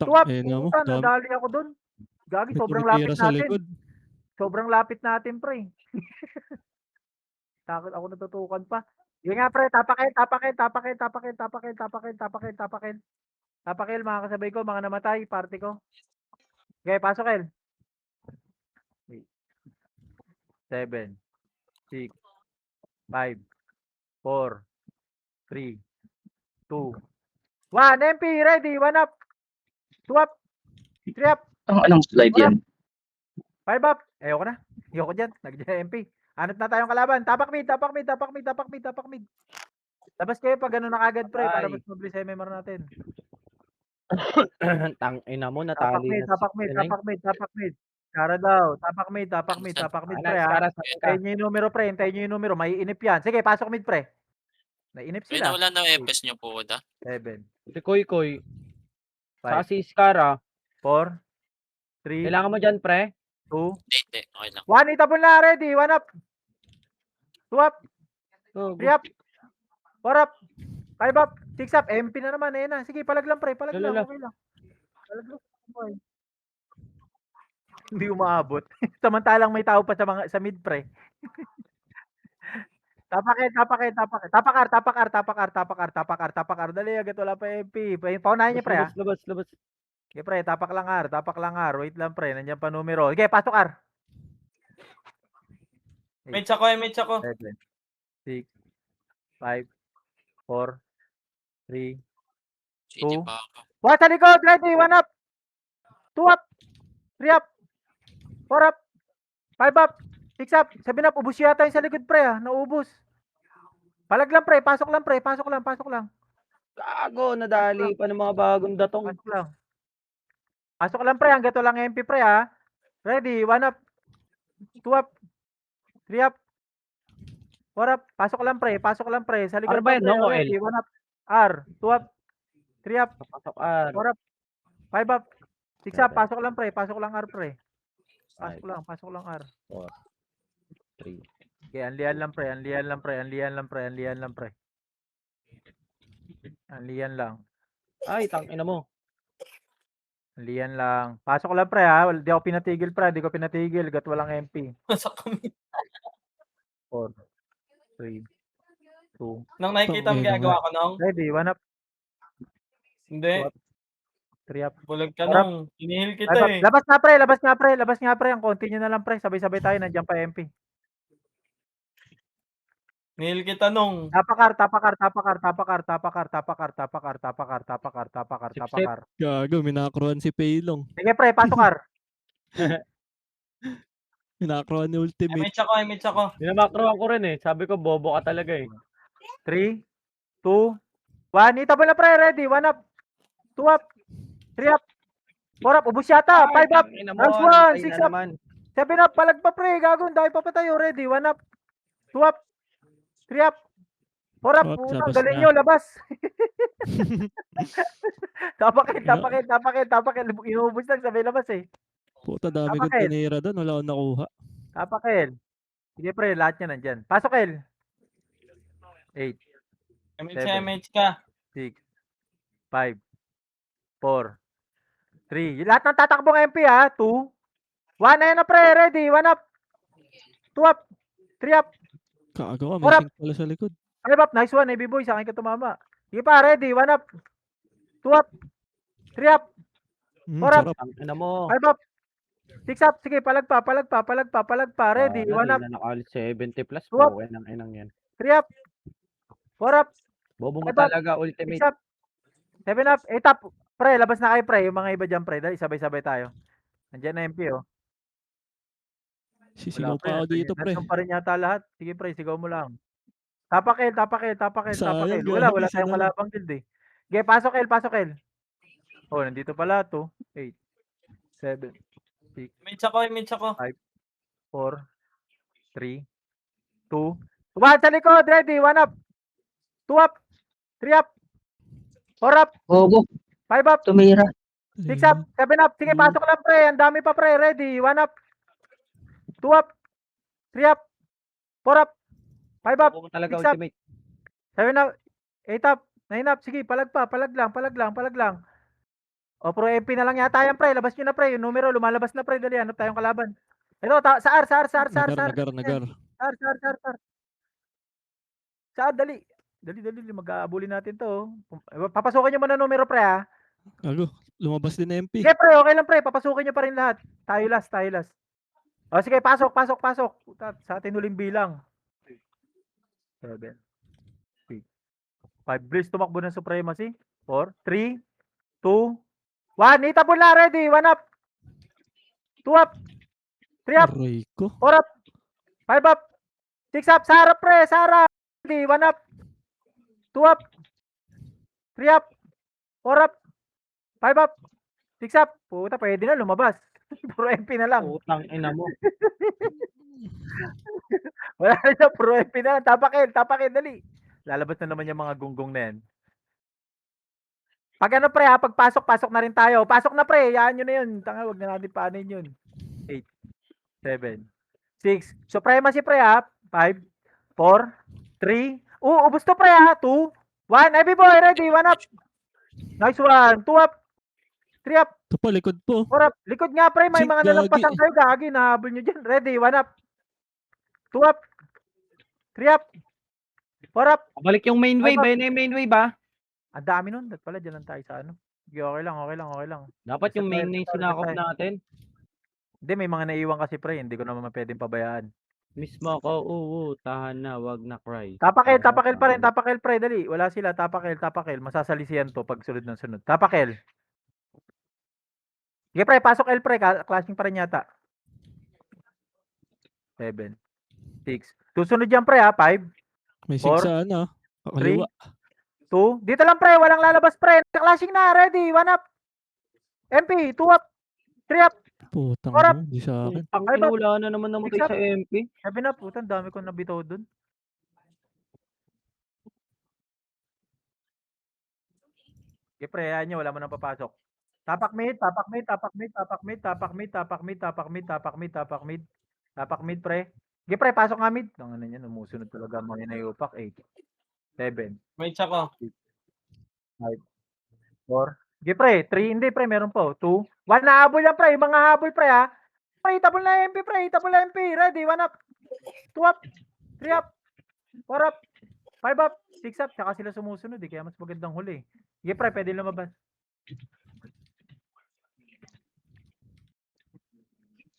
2 up. Tang ina mo. Puta, nadali ako dun. Gagi, May sobrang tumitira lapit sa natin. likod. Sobrang lapit natin, pre. Takot ako natutukan pa. Yun nga, pre. Tapakin. Tapakin, mga kasabay ko, mga namatay, party ko. Okay, pasok, El. 7, 6, 5, 4, 3, 2, 1. MP, ready. 1 up. 2 up. 3 up. Anong slide 4 up. 5 up. Ayoko na. Ayoko dyan. Nag-dyan MP. Hanap na tayong kalaban. Tapak mid. Labas kayo pag ano na kagad, pre. Para Ay. mas mabilis yung MMR natin. Tang ina mo, Tapak natali na. mid. Kara daw. Tapak mid, pre, ha. Anas, Hintayin nyo yung numero, pre. May inip yan. Sige, pasok mid, pre. Nainip Ay, sila. nawala na FS nyo po, da. 7, Si Koy. Sa 5, si Skara. 4, 3, Kailangan mo dyan, pre. 2, Hindi. Okay lang. 1. Itabon na, ready. 1 up. 2 up. Oh, 3 up. 4 up. 5 up. 6 up. MP na naman. Ayun na. Sige, palag lang, pre. Palag lang. Lala. Okay lang. Palag lang. Okay. Hindi umaabot. Samantalang may tao pa sa mid, pre. Tapakin. Tapakar. Dali, agad wala pa MP. Paunahin niyo, pre, ha. Labas. Okay, pre. Tapak lang, R. Wait lang, pre. Nandiyan pa numero. Okay, pasok, R. May tsako. 7, 6, 5, 4, 3, City Two. pa ako. 1 sa likod. Ready. 1 up. 2 up. 3 up. 4 up. 5 up. 6 up, 7 up, ubos yata yung sa likod pre ah, naubos. Palag lang pre, pasok lang pre, pasok lang, pasok lang. Gago, nadali pa ng mga bagong datong. Pasok lang. Pasok lang pre, hanggang walang MP pre ha. Ready, 1 up, 2 up, 3 up, 4 up, pasok lang pre, pasok lang pre. Sa likod Ano ba pa, yan, pre, no? O ready, 1 up, R, 2 up, 3 up, Pasok R. 4 up, 5 up, 6 up, pasok lang pre, pasok lang R pre. Pasok lang R. 3. Okay, anlian lang pre, anlian lang pre, anlian lang pre, anlian lang pre. Anlian lang. Ay, tangina mo. Anlian lang. Pasok lang pre ha, di ako pinatigil pre, di ko pinatigil, gat walang MP. Sa kami. 4, 3, 2, Nang nakikita mo Tangina ginagawa ko nung? ready, 1 up, Hindi. 3 up. Bulag ka Harap. nung. Hinihil 5 kita up. eh. Labas nga pre, labas nga pre, labas nga pre, ang continue na lang pre, sabay-sabay tayo, nandiyan pa MP. Hinihil kita nung. Tapakar, tapakar, tapakar, tapakar, tapakar, tapakar, tapakar, tapakar, tapakar, tapakar, Sip, sip. tapakar. Gago, minakruan si Paylong. Sige pre, pasok kar. Minakruan ni Ultimate. Image ako. Dinamakroan ko rin eh. Sabi ko, bobo ka talaga eh. 3, 2, 1. Itabol na pre, ready. 1 up, 2 up, 3 up, 4 up. Ubus yata. 5 up, Tangina mo, Nice one, namatay 6 na up. naman. 7 up. Palag pa pre, gago. Dahil pa pa tayo. Ready. 1 up, 2 up, 3 up, 4 up. Oh, Putang labas galing na. nyo, labas. Tapakit, tapakit, tapakit, tapakit. Inubos lang, sabay labas eh. Puta, dami kong Tapakit. tinira doon. Wala akong nakuha. Tapakil. Sige pre, lahat yan nandyan. Pasok El. 8, Image ka. 6, 5, 4, 3. Lahat ng tatakbong MP ha. 2, 1. Ayan na pre, ready. 1 up, 2 up, 3 up, Gago ka, may Harap. sink pala sa likod. 5 up. Nice one, AB boy. Sa akin ka tumama. Sige pa, ready. 1 up, 2 up, 3 up, Harap. Sarap. Tangina mo. 5 up, 6 up. Sige, palag pa, palag pa, palag pa, palag pa. Ready. 1 up, Na nakalit 70 plus. Swap. Okay ng inang yan. 3 up, 4 up, Bobo mo 5 up, talaga, 6 ultimate. up, 7 up, 8 up. Pre, labas na kayo pre. Yung mga iba dyan pre. Dali, sabay-sabay tayo. Nandiyan na MP oh. Sisigaw Wala, pre. pa ako dito, pre. Nandun pa rin yata lahat. Sige pre, sigaw mo lang. Tapakil, tapakil, tapakil, Sayang, tapakil. gago, Wala isa tayong na lang. kalabang guild eh. Sige, pasok El, pasok El. Oh, nandito pala to. 8, 7, Image ako. 4, 3, 2, 1 sa likod, ready, 1 up, 2 up, 3 up, 4 up, Bobo, 5 up, tumira. 6 up, 7 up. Sige, pasok lang pre. Ang dami pa pre. Ready. 1 up. 2 up. 3 up. 4 up. 5 up. Bobo mo talaga, 6 up. ultimate. 7 up. 8 up. 9 up. Sige, palag pa. Palag lang. Palag lang. Palag lang. O, pro MP na lang yata yan pre. Labas nyo na pre. Yung numero, lumalabas na pre. Dali, hanap tayong kalaban. Ito, sa R, sa R, sa R, sa R, sa R. Nagar. Sa R, sa R, sa R, sa R. Sa R, dali. Dali. Mag-aabulin natin to. Papasukin nyo muna numero pre ha. Gago, lumabas din na MP. Sige pre, okay lang pre. Papasukin nyo pa rin lahat. Tayo last. O sige, pasok. Puta, sa atin huling bilang. 7, 6, 5. Bliss tumakbo ng supremacy. 4, 3, 2, 1. Itabon na, ready. 1 up. 2 up. 3 up. Aray ko. 4 up. 5 up. 6 up. Sa harap pre, sa harap. Ready. 1 up. 2 up. 3 up. 4 up. 5 up. 6 up. Puta, pwede na lumabas. Puro MP na lang. Putang ina mo. Wala na siya, pro MP na lang. Tapakil, dali. Lalabas na naman yung mga gunggong na yan. Pag ano pre ha, pagpasok na rin tayo. Pasok na pre, yaan nyo na yun. Tanga, wag na natin paanin yun. 8, 7, 6. Supremacy pre ha. 5, 4, 3. Ubus to pre ha. 2, 1. Every boy, ready. 1 up. Nice one. 2 up. 3 up. Ito pa, likod po. 4 up. Likod nga pre, may Sink, mga nalampasan gagi. kayo. Gagi, nahabol nyo dyan. Ready. 1 up. 2 up. 3 up. 4 up. Balik yung main wave. Aba. Ayun na yung main wave ah. Ang dami nun. Dat pala, dyan lang tayo sa ano. Sige, okay lang. Dapat yung main na yung sinakop tayo. natin. Hindi, may mga naiiwan kasi pre. Hindi ko naman pwedeng pabayaan. Mismo ako, tahan na, wag na cry. Tapakil pa rin. Tapakil pre, dali. Wala sila. Tapakil. Masasalisiyan to pag sunod ng sunod. Tapakil. Sige pre, pasok L pre. Clashing pa rin yata. 7, 6. Susunod yan, pre, ha? 5, May Four, sigsa ano. Kakaliwa. 2. Dito lang, pre. Walang lalabas, pre. Clashing na. Ready. 1 up. MP. 2 up. 3 up. Putang Orap! ina mo, di sa akin. Ang Ay, ina, ba't- wala na naman namatay Six up. sa MP. 7 up. Putan, dami ko nabitaw dun. Okay, pre. Ayan nyo. Wala mo nang papasok. Tapak mid. Tapak mid. Tapak mid. Tapak mid. Tapak mid. Tapak mid. Tapak mid. Tapak mid. Tapak mid. Tapak mid, pre. Okay, pre. Pasok nga mid. Ang ano yan. Umusunod talaga ang mga inayupak. 8, 7, May check ako. 4. Okay, pre. 3. Hindi, pre. Meron po. 2. 1 na habol yan, pre. Mga habol, pre, ha. Pre, itabol na MP, pre. Itabol na MP. Ready. 1 up. 2 up. 3 up. 4 up. 5 up. 6 up. Tsaka sila sumusunod, eh. Kaya mas magandang huli. Okay, pre. Pwede lumabas.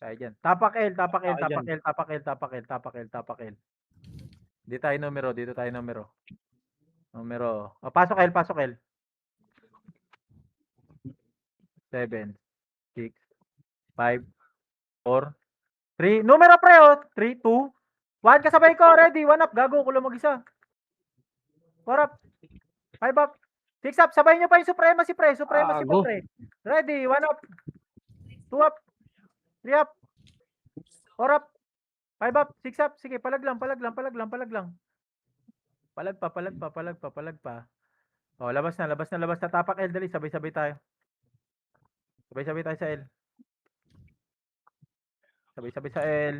Tayo dyan. Tapak L. Tapak L. Tayo Tapak L. Tapak L. Tapak L. Tapak L. Tapak L. Dito tayo numero. Dito tayo numero. Numero. Oh, pasok L. Pasok L. 7, 6, 5, 4, 3. Numero, pre, oh. 3, 2, 1. Kasabay ko. Ready. 1 up. Gago ko lang mag-isa. 4 up. 5 up. 6 up. Sabay nyo pa yung supremacy, pre. Supremacy pa, Gago. pre. Ready. 1 up. 2 up. 3 up. 4 up. 5 up. 6 up. Sige, palag lang. Palag lang. Palag lang. Palag lang. Palag pa. Palag pa. Palag pa. Palag pa. Oh, labas na. Labas na. Labas na. Tapak L. Dali. Sabay-sabay tayo. Sabay-sabay tayo sa L. Sabay-sabay sa L.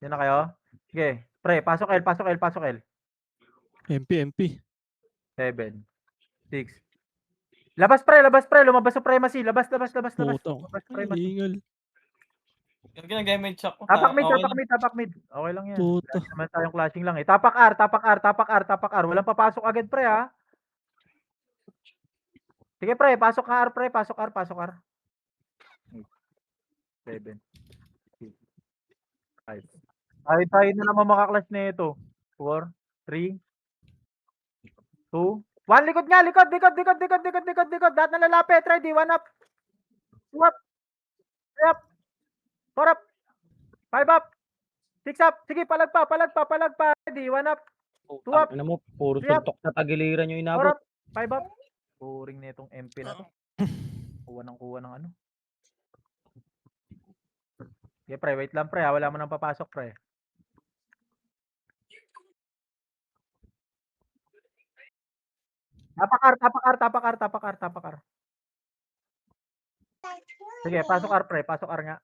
Yan na kayo. Sige. Pre, pasok L. Pasok L. Pasok L. MP. 7, 6. Labas, pre. Labas, pre. Lumabas supremacy. Labas, labas, labas, labas. Putang. Labas Ay, supremacy. ingal. Nag-game check ko. Tapak mid, Okay tapak lang. mid, tapak mid. Okay lang yan. Puta. Lagi naman tayong clashing lang eh. Tapak R, tapak R, tapak R, tapak R. Walang papasok agad, pre, ha? Sige, pre. Pasok ka R, pre. Pasok R, pasok R. 7, 6, 5. Tayo na naman makaklash na ito. 4, 3, 2, 1. Likod nga, likod, likod, likod, likod, likod, likod, likod. Lahat na lalapit. Ready, 1 up. 2 up. 3 up. 4 up. 5 up. 6 up. Sige, palag pa, palag pa, palag pa. Ready, 1 up. 2 up. Ang ina mo, puro 3 up. suntok sa tagiliran yung 4 inabot. up. 5 up. Boring na itong MP na to. Kuha ng ano. Okay, pre. Wait lang, pre. Ha? Wala mo nang papasok, pre. Tapak R, tapak R, tapak R, tapak R, tapak R. Sige, pasok R, pre. Pasok R nga.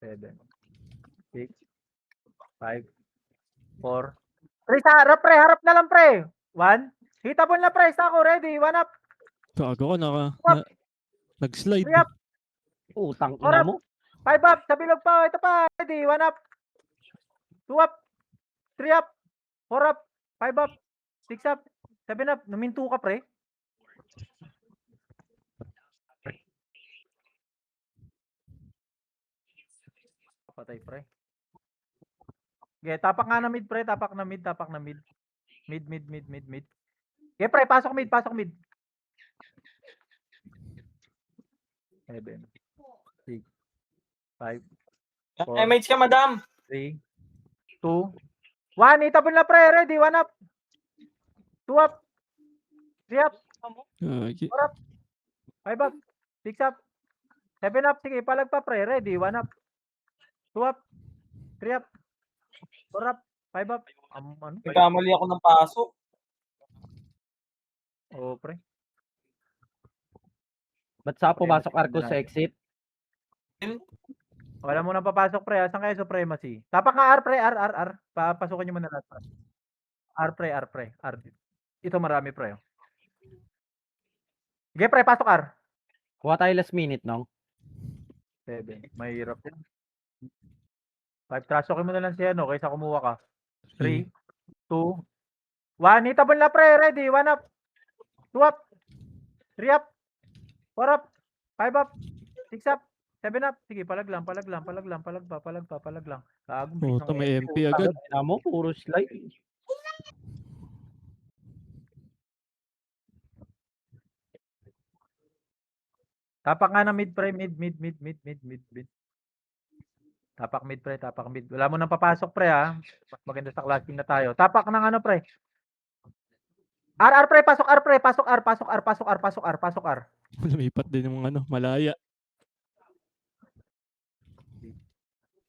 7, 6, 5, 4. Pre, sa harap, pre. Harap na lang, pre. 1. Hitabon na, pre. Sa ako. Ready. 1 up. Gago ko, nag-slide. 3 up. Utang Orap. ina mo. 5 up. Sa bilog pa. Ito pa. Ready. 1 up. 2 up. 3 up. 4 up. 5 up. 6 up. 7 up. Naminto ka, pre. Patay, pre. Okay, tapak nga na mid, pre. Tapak na mid. Tapak na mid. Mid. Okay, pre. Pasok mid. Pasok mid. 7, 6, 5, MH ka, madam. 3, 2, 1. Itabon na, pre. Ready. 1 up. 2 up. 3 up. Gagi. 4 up. 5 up. 6 up. 7 up. Sige, palag pa, pre. Ready. 1 up. 2 up. 3 up. 4 up. 5 up. Ano? Nagkamali ako ng pasok. Oo, pre. Ba't sa pumasok Arcos sa exit? Wala mo nang papasok, pre. Saan kayo supremacy? Tapak nga R, pre. R. Papasukin nyo muna lahat, pre. R, pre. R. Ito marami, pre. Sige, pre. Pasok R. Kuha tayo last minute, nong. 7. Mahirap yan. 5. Trasokin mo na lang si ano, kaysa kumuha ka. 3, 2, 1. Hitabon na, pre. Ready. 1 up. 2 up. 3 up. 4 up. 5 up. 6 up. 7 up. Sige, palag lang. Palag lang. Kagong bilis Puta, ng may MP agad. Ina mo, puro slide. Tapak nga na mid, pre. Mid. Tapak mid, pre. Tapak mid. Wala mo nang papasok, pre, ha. Mas maganda sa clashing na tayo. Tapak ng ano, pre. R, pre. Pasok R, pre. Pasok R, pasok R, pasok R, pasok R, pasok R. Lumipat din yung ano, malaya.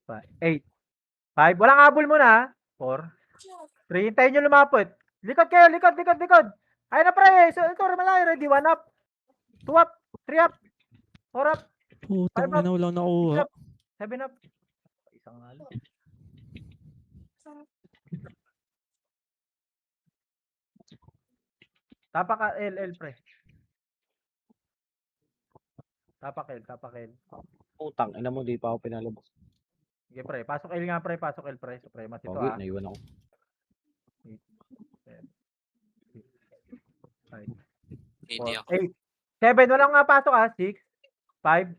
8. 5. Walang habol muna, ha. 4. 3. Hintayin nyo lumapit. Likod kayo, likod, likod, likod. Ayun na, pre. So, ito, malaya. Ready. 1 up. 2 up. 3 up. 4 up. Putang Five up. ina, walang nakuha. 7 up. Isang nga lang. Tapak ka, L, pre. Tapak L, tapak L. Putang ina mo, di pa ako pinalabas. Sige, pre. Pasok L nga, pre. Pasok L, pre. Suprema ito, Pogi, ah. naiwan ako. 5, Hindi 4, ako. 8. 7. Walang nga pasok, ah. 6, 5,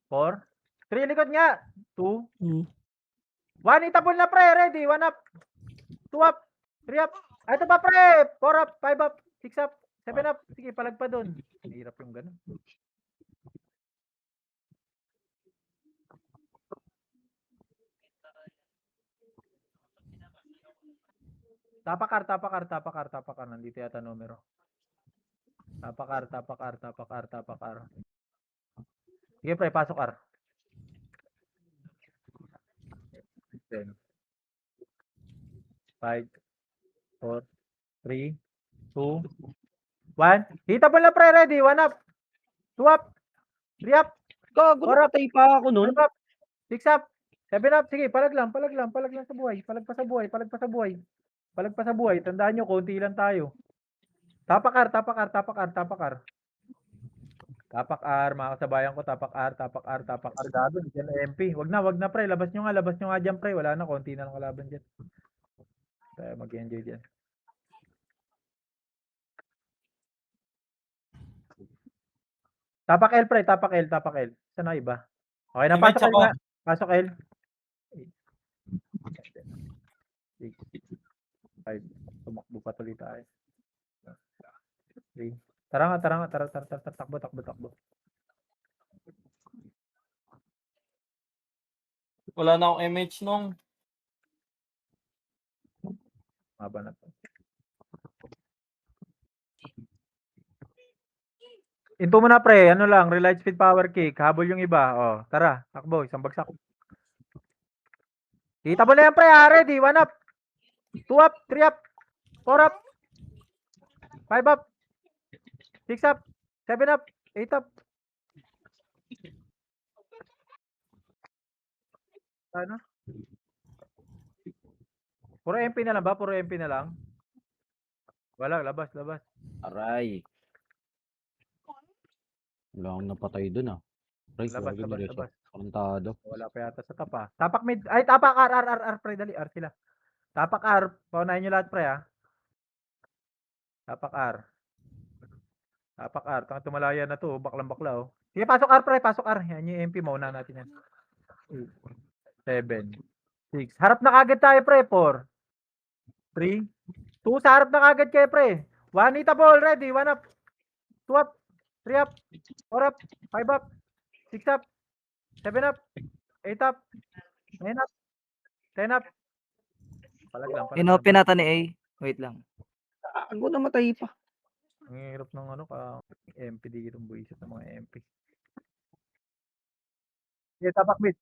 4, 3. Likod nga. 2, 1. Itabol na, pre. Ready. 1 up. 2 up. 3 up. Ay, ito pa, pre. 4 up. 5 up. 6 up. 7 up. Sige, palag pa doon. Hirap yung ganun. Tapakar, tapakar, tapakar, tapakar. Nandito yata numero. Tapakar, tapakar, tapakar, tapakar. Sige, pre. Pasok R. 10. 5, 4, 3, 2, 1. Hita mo lang, pre. Ready. 1 up. 2 up. 3 up. Gago, Four up. napatay pa ako nun. 5 up. 6 up. 7 up. Sige, palag lang, palag lang, palag lang sa buhay. Palag pa sa buhay, palag pa sa buhay. Palag pa sa buhay. Tandaan nyo, konti lang tayo. Tapakar, tapakar, tapakar, tapakar. Tapak R, mga kasabayan ko, tapak R, tapak R, tapak R. Gago, dyan MP. Wag na, pre. Labas nyo nga dyan, pre. Wala na, konti na lang kalaban dyan. Kaya mag-enjoy dyan. Tapak L, pre. Tapak L, tapak L. Saan na iba? Okay na, May pasok match L ako. nga. Pasok L. 6, 5. Tumakbo pa tuloy tayo. 3. Tara nga, tara. Takbo, takbo, takbo. Wala na akong MH nung. Maba na to. Into mo na, pre. Ano lang, relight speed power kick. Habol yung iba. Oh, tara. Takbo, isang bagsak. Kita mo na yan, pre. Ready. 1 up. 2 up. 3 up. 4 up. 5 up. 6 up. 7 up. 8 up. Ano? Puro MP na lang ba? Puro MP na lang? Wala, labas. Aray. Wala akong napatay dun ah. Aray, Labas. diretso. Karantado. Wala pa yata sa tapa. Tapak mid. Ay, tapak R, pre. Dali, R sila. Tapak R. Paunahin nyo lahat, pre, ha. Tapak R. Tanga tumalaya na to. Baklang-bakla, oh. Sige, pasok R, pre. Pasok R. Yan yung MP. Mauna natin yan. 7, 6. Harap na kagad tayo, pre. 4, 3, 2. Sa harap na kagad kayo, pre. 1 hit ball. Ready. 1 up. 2 up. 3 up. 4 up. 5 up. 6 up. 7 up. 8 up. 9 up. 10 up. Palag lang. Inopen nata ni A. Wait lang. Gago, namatay pa. Ang hirap ng ano ka. MP dito ng buwisit ng mga MP. Sige, tapak mid.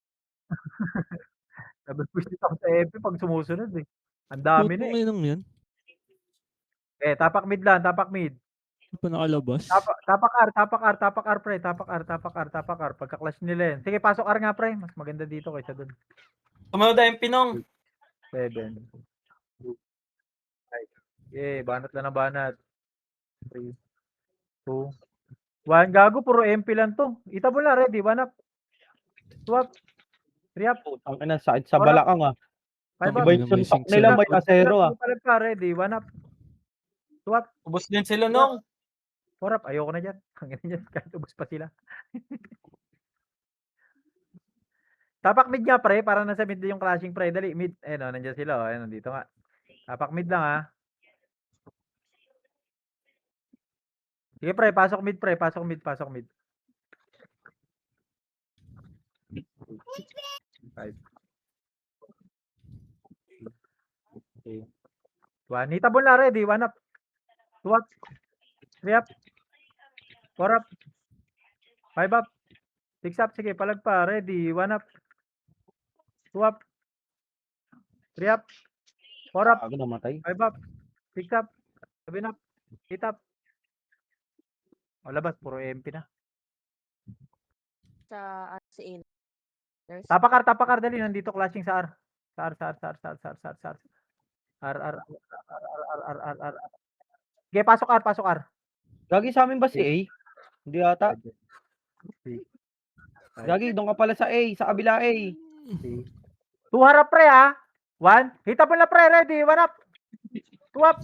Nabibwisit ako sa MP pag sumusunod, eh. Ang dami na, eh. Putang ina yan. Tapak mid lang. Tapak mid. Hindi pa nakalabas. Tapak R, pre. Tapak R. Pagka-clash nila yan. Sige, pasok R nga, pre. Mas maganda dito kaysa dun. Tumunod na MP nung. 7, 2, 5. Okay, banat lang na banat. 3, 2, 1. Gago, puro MP lang to. Itabol na, ready. 1 up. 2 up. 3 up. Ang ina, sakit sa Wala. balakang ah. 5 Iba up. May yung suntok sing-sing. nila, may asero ah. Palag pa, ready. 1 up. 2 up. Ubus din sila nung. 4 up. Ayoko na dyan. Hanggang dyan. Kahit ubos pa sila. Tapak mid nga, pre. Para nasa mid yung clashing, pre. Dali, mid. No, nandiyan sila. Oh. Ayun, dito nga. Tapak mid lang, ha. Sige, pre. Pasok mid, pre. Pasok mid. 5, Okay. 1. Hitabon na, ready. 1 up. 2 up. 3 up. 4 up. 5 up. 6 up. Sige, palag pa. Ready. 1 up. 2 up. 3 up. 4 up. Gago, namatay. 5 up. 6 up. 7 up. 8 up. O, labas. Puro MP na. Sa si In. There's Tapakar. Dali. Nandito clashing sa R. Sa R. R. Okay, pasok R. Gagi sa amin ba si A? Hindi ata. Gagi, doon ka pala sa A, sa kabila A. 2 harap pre ha. 1. Hita po na pre. Ready. 1 up. 2 up.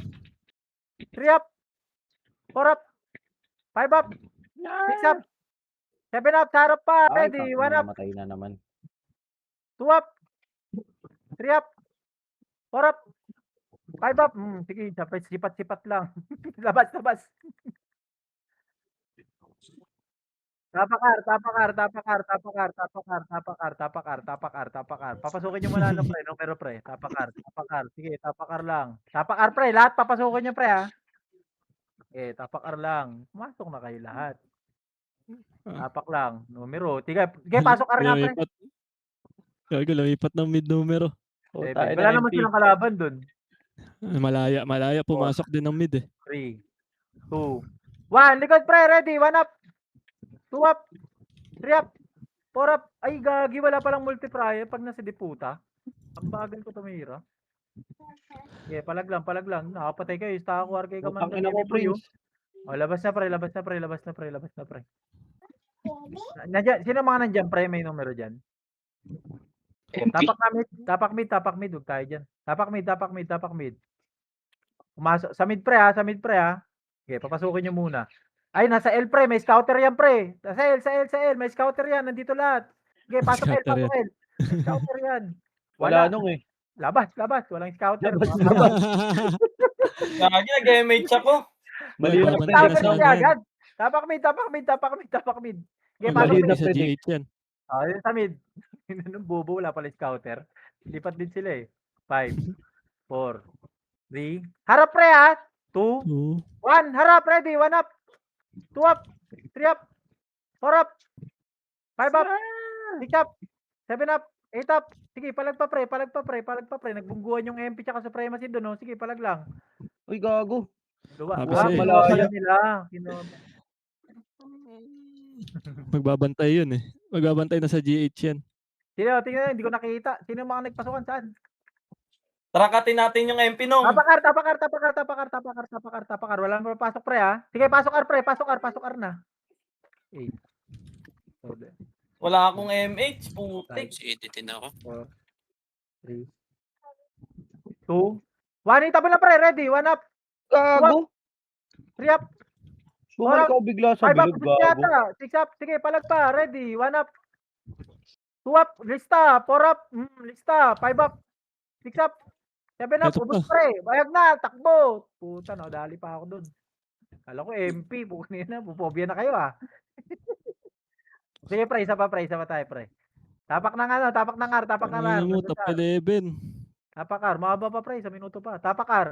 3 up. 4 up. 5 up. 6 up. 7 up. Sa harap pa. Ay, Ready. kako, 1 up. namatay na naman. 2 up. 3 up. 4 up. 5 up. Sige. Sipat lang. labas. Tapakar. Papasukin nyo muna numero pre. Tapakar. Sige, tapakar lang. Tapakar pre, lahat papasukin nyo pre ha. Tapakar lang. Pumasok na kayo lahat. Tapak lang. Numero. Sige, pasok ar nga pre. Lumipat. Gago, lumipat ng mid numero. Puta, Wala naman silang kalaban dun. Malaya. Pumasok din ng mid eh. 3, 2, 1. Likod pre, ready. 1 up. 2 up. 3 up. 4 up. Ay, gagi. Wala palang multiplier pag nasa diputa. Ang bagal ko tumira. Palag lang. Nakapatay kayo. Stako war kayo Putang kaman. ina ko, Prince. Labas na pre. Nandiyan, sino mga nandiyan pre? May numero dyan. MP. Tapak mid. Huwag tayo dyan. Tapak mid. Pumasok. Sa mid pre ha. Okay, papasukin nyo muna. Ay, nasa L pre. May scouter yan pre. Sa L. May scouter yan. Nandito lahat. Okay, pasok L. Scouter yan. May scouter yan. Wala nung eh. Labas. Walang scouter. Gagi, nag-MH ako. Mali Wala, na babantay Scouter na sa yan ano yan. agad. Tapak mid. Okay, pasok Mali mid. na Sa G8 yan. Yun sa mid. Nung bobo, wala pala scouter. Lipat din sila eh. 5, 4, 3. Harap pre ha. 2, 1. Harap. Ready. 1 up. 2 up. 3 up. 4 up. 5 up. 6 up. 7 up. 8 up. Sige, palag pa pre. Nagbungguan yung MP tsaka supremacy doon. No? Sige, palag lang. Uy, gago. Habis eh. Malaya. Nila. Magbabantay yun eh. Magbabantay na sa G8 yan. Sino, tingnan, hindi ko nakita. Sino mga nagpasukan saan? Trakatin natin yung MP nung. Tapakar. Walang papasok pre ha. Sige, pasok R pre. Pasok R na. 8. Wala akong MH. Putik. Si editin ako. 3, 2, 1. Itabon na pre. Ready. 1 up. Gago. 3 up. Sumal ka bigla sa 5 up. bilog, 6 gago. yata. 6 up. Sige, palag pa. Ready. 1 up. 2 up. Lista. 4 up. Lista. 5 up. 6 up. 7 up. Ito Ubus pa. pre. Bayag na. Takbo. Puta, dali pa ako dun. Kala ko MP. Bukunin na. Pupobia na kayo ah. Sige pre. Isa pa tayo pre. Tapak ng R. Ano mo, top 11. Tapak R. Mahaba pa pre. Sa minuto pa. Tapak R.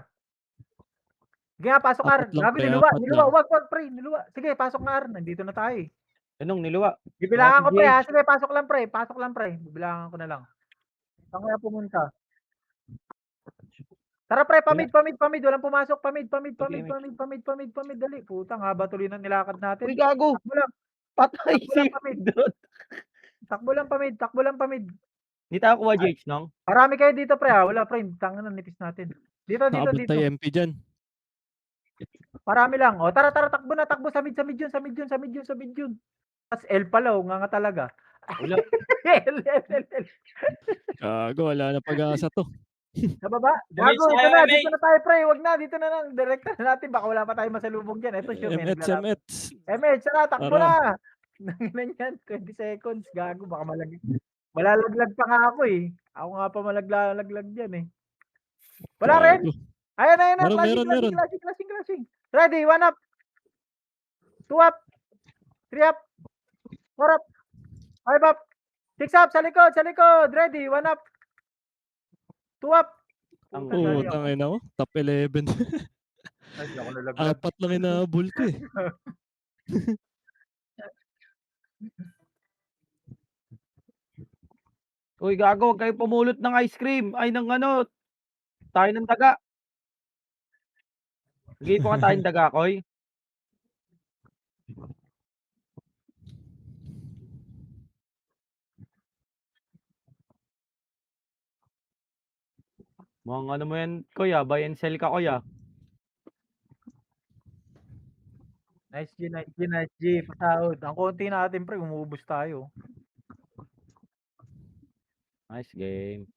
Sige nga, pasok R. Apat lang, Gago, pre, niluwa. apat lang. Wag pre. Niluwa. Sige, pasok na R. Nandito na tayo eh. Anong niluwa? Bibilangan ko Natin, pre Jay. ha. Sige, pasok lang pre. Bibilangan ko na lang. Saan kaya pumunta? Tara pre, pamid. Walang pumasok. Pamid. Dali. Putang haba tuloy ng nilakad natin. Uy, gago. Takbo lang. Patay Takbo lang, si pamid. Dot. Takbo lang pamid. Hindi tayo kuha Jates, nong? Marami kayo dito pre ha. Wala pre. Tangan na nipis natin. Dito. Nakabantay MP dyan. Marami lang. O tara, takbo sa mid yun. Tapos L pala, nga talaga. Wala. L. Gago, wala na pag-asa to. Sa baba? Dumating Gago, tayo, mate. dito na tayo pre. Wag na, dito na lang. Direkta na natin. Baka wala pa tayong masalubong dyan. Ito sure, may naglalaro. MH. MH, tara, takbo Tara. na. Nanginan yan, 20 seconds. Gago, baka malalaglag pa nga ako eh. Ako nga pa malaglag dyan eh. Wala rin. Gago. Ayan. Meron. Clashing. Ready, 1 up. 2 up. 3 up. 4 up. 5 up. 6 up, sa likod. Ready, 1 up. 2 up. Ang Puta, Oo, dali ako. tangin ako. Top 11. Ay, di ako nalaglag. 4 lang inahabol ko eh. Uy, gago, huwag kayo pumulot ng ice cream. Ay, ng ano, tayo ng daga. Sige po ka tayong daga, Koy. Mukhang ano mo yan, Koy, buy and sell ka, Koy, Nice G, nice G, nice G. Pasahod. Ang konti natin, pre, umuubos tayo. Nice game.